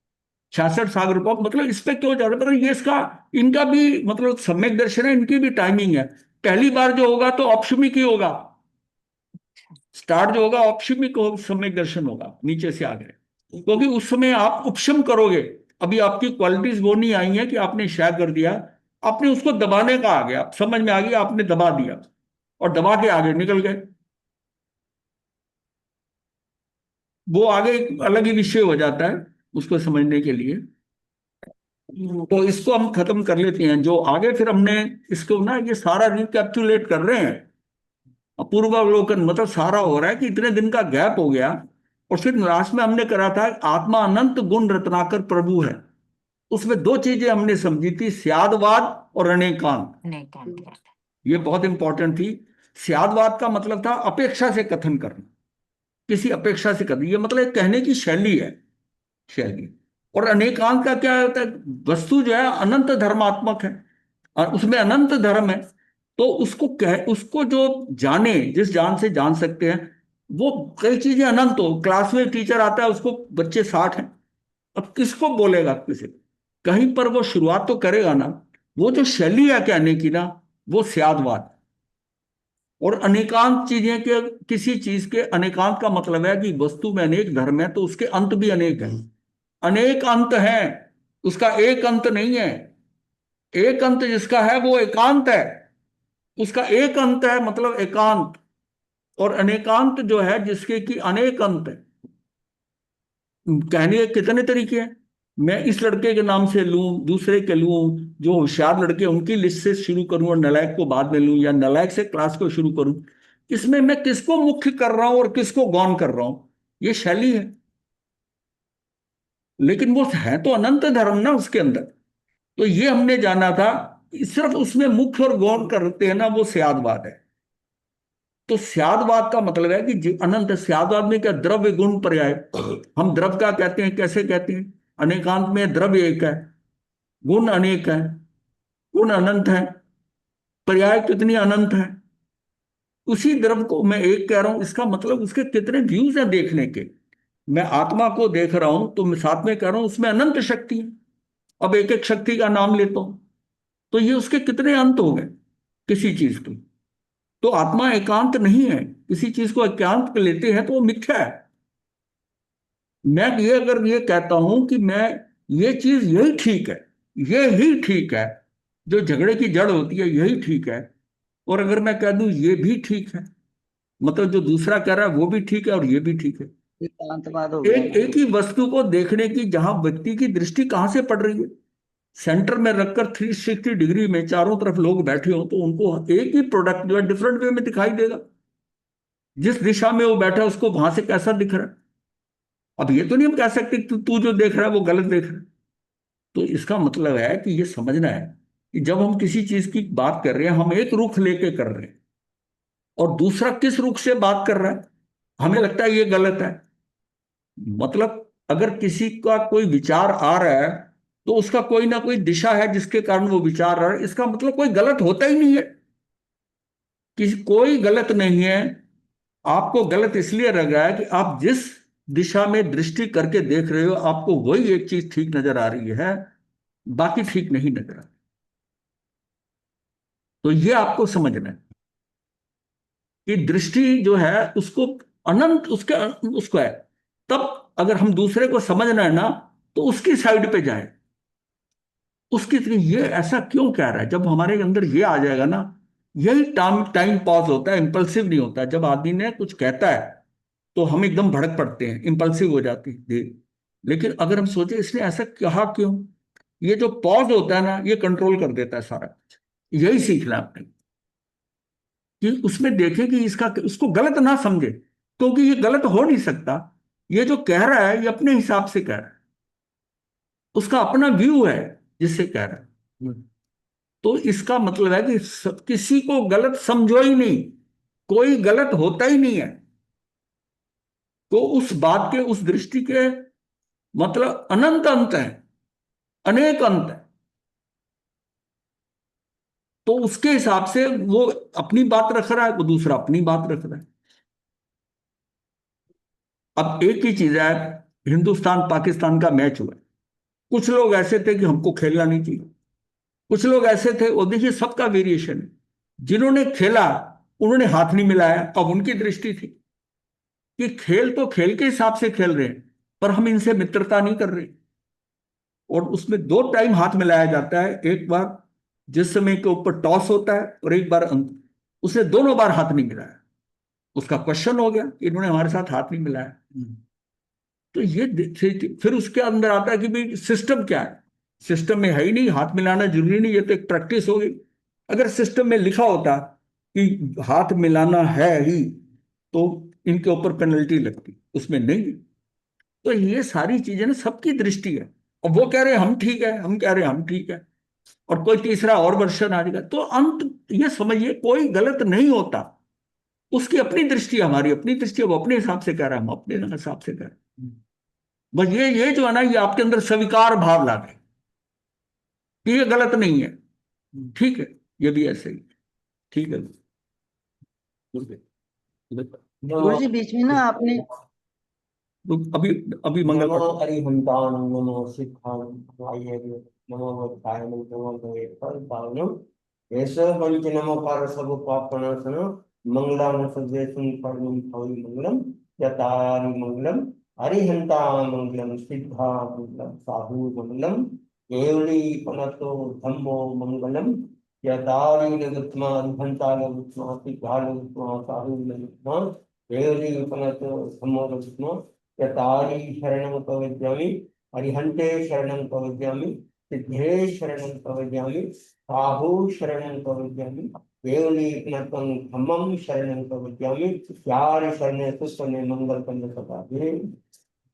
S1: 66 सागर रुपये, मतलब इस पे क्यों जा रहा है, मतलब ये इसका, इनका भी मतलब सम्यक दर्शन है, इनकी भी टाइमिंग है। पहली बार जो होगा तो औपशमिक ही होगा, स्टार्ट जो होगा औपशमिक हो, सम्यक दर्शन होगा नीचे से आगे, क्योंकि उस समय आप उपशम करोगे। अभी आपकी क्वालिटीज वो नहीं आई है कि आपने शय कर दिया, आपने उसको दबाने का आ गया, समझ में आ गया, आपने दबा दिया और दबा के आगे निकल गए। वो आगे एक अलग ही विषय हो जाता है उसको समझने के लिए। तो इसको हम खत्म कर लेते हैं। जो आगे फिर हमने इसको ना ये सारा रिकैप्चुलेट कर रहे हैं, पूर्वावलोकन मतलब सारा हो रहा है कि इतने दिन का गैप हो गया। और फिर लास्ट में हमने करा था आत्मा अनंत गुण रत्नाकर प्रभु है। उसमें दो चीजें हमने समझी थी, स्यादवाद और अनेकांत।
S7: अनेकांत।
S1: ये बहुत इंपॉर्टेंट थी। स्यादवाद का मतलब था अपेक्षा से कथन करना, किसी अपेक्षा से करना, ये मतलब एक कहने की शैली है, शैली। और अनेकांत का क्या होता है, वस्तु जो है अनंत धर्मात्मक है और उसमें अनंत धर्म है। तो उसको जो जाने, जिस जान से जान सकते हैं, वो कई चीजें अनंत हो। क्लास में टीचर आता है, उसको बच्चे 60 हैं, अब किसको बोलेगा, किसी कहीं पर वो शुरुआत तो करेगा ना। वो जो शैली है कहने की ना, वो स्यादवाद। और अनेकांत चीजें के, किसी चीज के अनेकांत का मतलब है कि वस्तु में अनेक धर्म है तो उसके अंत भी अनेक है। अनेक अंत है, उसका एक अंत नहीं है। एक अंत जिसका है वो एकांत है, उसका एक अंत है मतलब एकांत। और अनेकांत जो है जिसके कि अनेक अंत है। कहने के कितने तरीके हैं, मैं इस लड़के के नाम से लूं, दूसरे के लूं, जो होशियार लड़के उनकी लिस्ट से शुरू करूं और नलायक को बाद में लूं, या नलायक से क्लास को शुरू करूं। इसमें मैं किसको मुख्य कर रहा हूं और किसको गौण कर रहा हूं, ये शैली है। लेकिन वो है तो अनंत धर्म ना उसके अंदर। तो ये हमने जाना था, सिर्फ उसमें मुख्य और गौण करते हैं ना, वो स्यादवाद है। तो स्यादवाद का मतलब है कि अनंत। स्यादवाद में क्या, द्रव्य गुण पर्याय। हम द्रव का कहते हैं, कैसे कहते हैं, अनेकांत में द्रव्य एक है, गुण अनेक है, गुण अनंत है, पर्याय कितनी अनंत है। उसी द्रव को मैं एक कह रहा हूं, इसका मतलब उसके कितने व्यूज हैं देखने के। मैं आत्मा को देख रहा हूं तो मैं साथ में कह रहा हूं उसमें अनंत शक्ति है। अब एक एक शक्ति का नाम लेता हूं तो ये उसके कितने अंत हो गए किसी चीज के। तो आत्मा एकांत नहीं है, किसी चीज को एकांत लेते हैं तो वो मिथ्या है। मैं ये अगर ये कहता हूं कि मैं ये चीज यही ठीक है, ये ही ठीक है, जो झगड़े की जड़ होती है यही ठीक है, और अगर मैं कह दूं ये भी ठीक है, मतलब जो दूसरा कह रहा है वो भी ठीक है और ये भी ठीक है।
S4: एकांतवाद हो गया।
S1: एक ही वस्तु को देखने की जहां व्यक्ति की दृष्टि कहां से पड़ रही है, सेंटर में रखकर 360 डिग्री में चारों तरफ लोग बैठे हो तो उनको एक ही प्रोडक्ट जो है डिफरेंट वे में दिखाई देगा। जिस दिशा में वो बैठा है उसको वहां से कैसा दिख रहा है। अब ये तो नहीं हम कह सकते कि तू जो देख रहा है वो गलत देख रहा है। तो इसका मतलब है कि ये समझना है कि जब हम किसी चीज की बात कर रहे हैं, हम एक रुख लेके कर रहे हैं और दूसरा किस रुख से बात कर रहा है, हमें लगता है ये गलत है। मतलब अगर किसी का कोई विचार आ रहा है तो उसका कोई ना कोई दिशा है जिसके कारण वो विचार आ रहा है, इसका मतलब कोई गलत होता ही नहीं है। किसी कोई गलत नहीं है। आपको गलत इसलिए लग रहा है कि आप जिस दिशा में दृष्टि करके देख रहे हो आपको वही एक चीज ठीक नजर आ रही है, बाकी ठीक नहीं नजर आ रही। तो ये आपको समझना है कि दृष्टि जो है उसको अनंत उसके उसको है। तब अगर हम दूसरे को समझना है ना तो उसकी साइड पे जाए, उसकी तरह ये ऐसा क्यों कह रहा है। जब हमारे अंदर ये आ जाएगा ना, यही टाइम टाइम पॉज होता है, इंपल्सिव नहीं होता। जब आदमी ने कुछ कहता है तो हम एकदम भड़क पड़ते हैं, इंपल्सिव हो जाते हैं। लेकिन अगर हम सोचे इसने ऐसा कहा क्यों, ये जो पॉज होता है ना ये कंट्रोल कर देता है सारा कुछ। यही सीखना आपने कि उसमें देखे कि इसका उसको गलत ना समझे, क्योंकि ये गलत हो नहीं सकता। ये जो कह रहा है ये अपने हिसाब से कह रहा है, उसका अपना व्यू है जिससे कह रहा है। तो इसका मतलब है कि किसी को गलत समझो ही नहीं, कोई गलत होता ही नहीं है। तो उस बात के, उस दृष्टि के मतलब अनंत अंत है, अनेक अंत है। तो उसके हिसाब से वो अपनी बात रख रहा है, वो दूसरा अपनी बात रख रहा है। अब एक ही चीज है, हिंदुस्तान पाकिस्तान का मैच हुआ, कुछ लोग ऐसे थे कि हमको खेलना नहीं चाहिए, कुछ लोग ऐसे थे, वो देखिए सबका वेरिएशन है। जिन्होंने खेला उन्होंने हाथ नहीं मिलाया। अब उनकी दृष्टि थी कि खेल तो खेल के हिसाब से खेल रहे हैं, पर हम इनसे मित्रता नहीं कर रहे। और उसमें 2 टाइम हाथ मिलाया जाता है, एक बार जिस समय के ऊपर टॉस होता है और एक बार अंक। उसने दोनों बार हाथ नहीं मिलाया। उसका क्वेश्चन हो गया कि इन्होंने हमारे साथ हाथ नहीं मिलाया। तो ये फिर उसके अंदर आता है कि भाई सिस्टम क्या है। सिस्टम में है ही नहीं, हाथ मिलाना जरूरी नहीं, ये तो एक प्रैक्टिस हो गई। अगर सिस्टम में लिखा होता कि हाथ मिलाना है ही तो इनके ऊपर पेनल्टी लगती, उसमें नहीं। तो ये सारी चीजें ना सबकी दृष्टि है। और वो कह रहे हैं हम ठीक है, हम कह रहे हैं हम ठीक है, और कोई तीसरा और वर्षन आ जाएगा। तो अंत ये समझिए कोई गलत नहीं होता। उसकी अपनी दृष्टि है, हमारी अपनी दृष्टि है, वो अपने हिसाब से कह रहा है, हम अपने हिसाब से कह रहे हैं। बस ये जो है ना, ये आपके अंदर स्वीकार भाव ला दे कि ये गलत नहीं है, ठीक है, ये भी ऐसे ही ठीक है।
S4: गुरु जी बीच में ना आपने
S1: तो अभी अभी मंगल
S8: नमो
S1: पाठ।
S8: अरिहंतान नमो सिद्धान वाह्य नमो वत्ताय नमो गए फल पावनम ऐसे पंच नमो कार सब पापनाशन मंगलान सर्वेषु परमं भवि मंगलम यतारि मंगलम अरिहंता मंगलम सिद्धा मंगलम साधु मंगलम केवली पनतो धम्मो मंगलम यतारि लगत्मा अरिहंता लगत्मा सिद्धा लगत्मा साधु लगत्मा केवली पनतो धम्मो लगत्मा यतारि शरणं प्रवज्यामि अरिहन्ते शरणं प्रवज्यामि सिद्धे शरणं प्रवज्यामि साहु शरणं प्रवज्यामि केवलीपनतं धम्मं शरणं प्रवज्यामि यार शरणे सुस्वने मंगल कंद सदा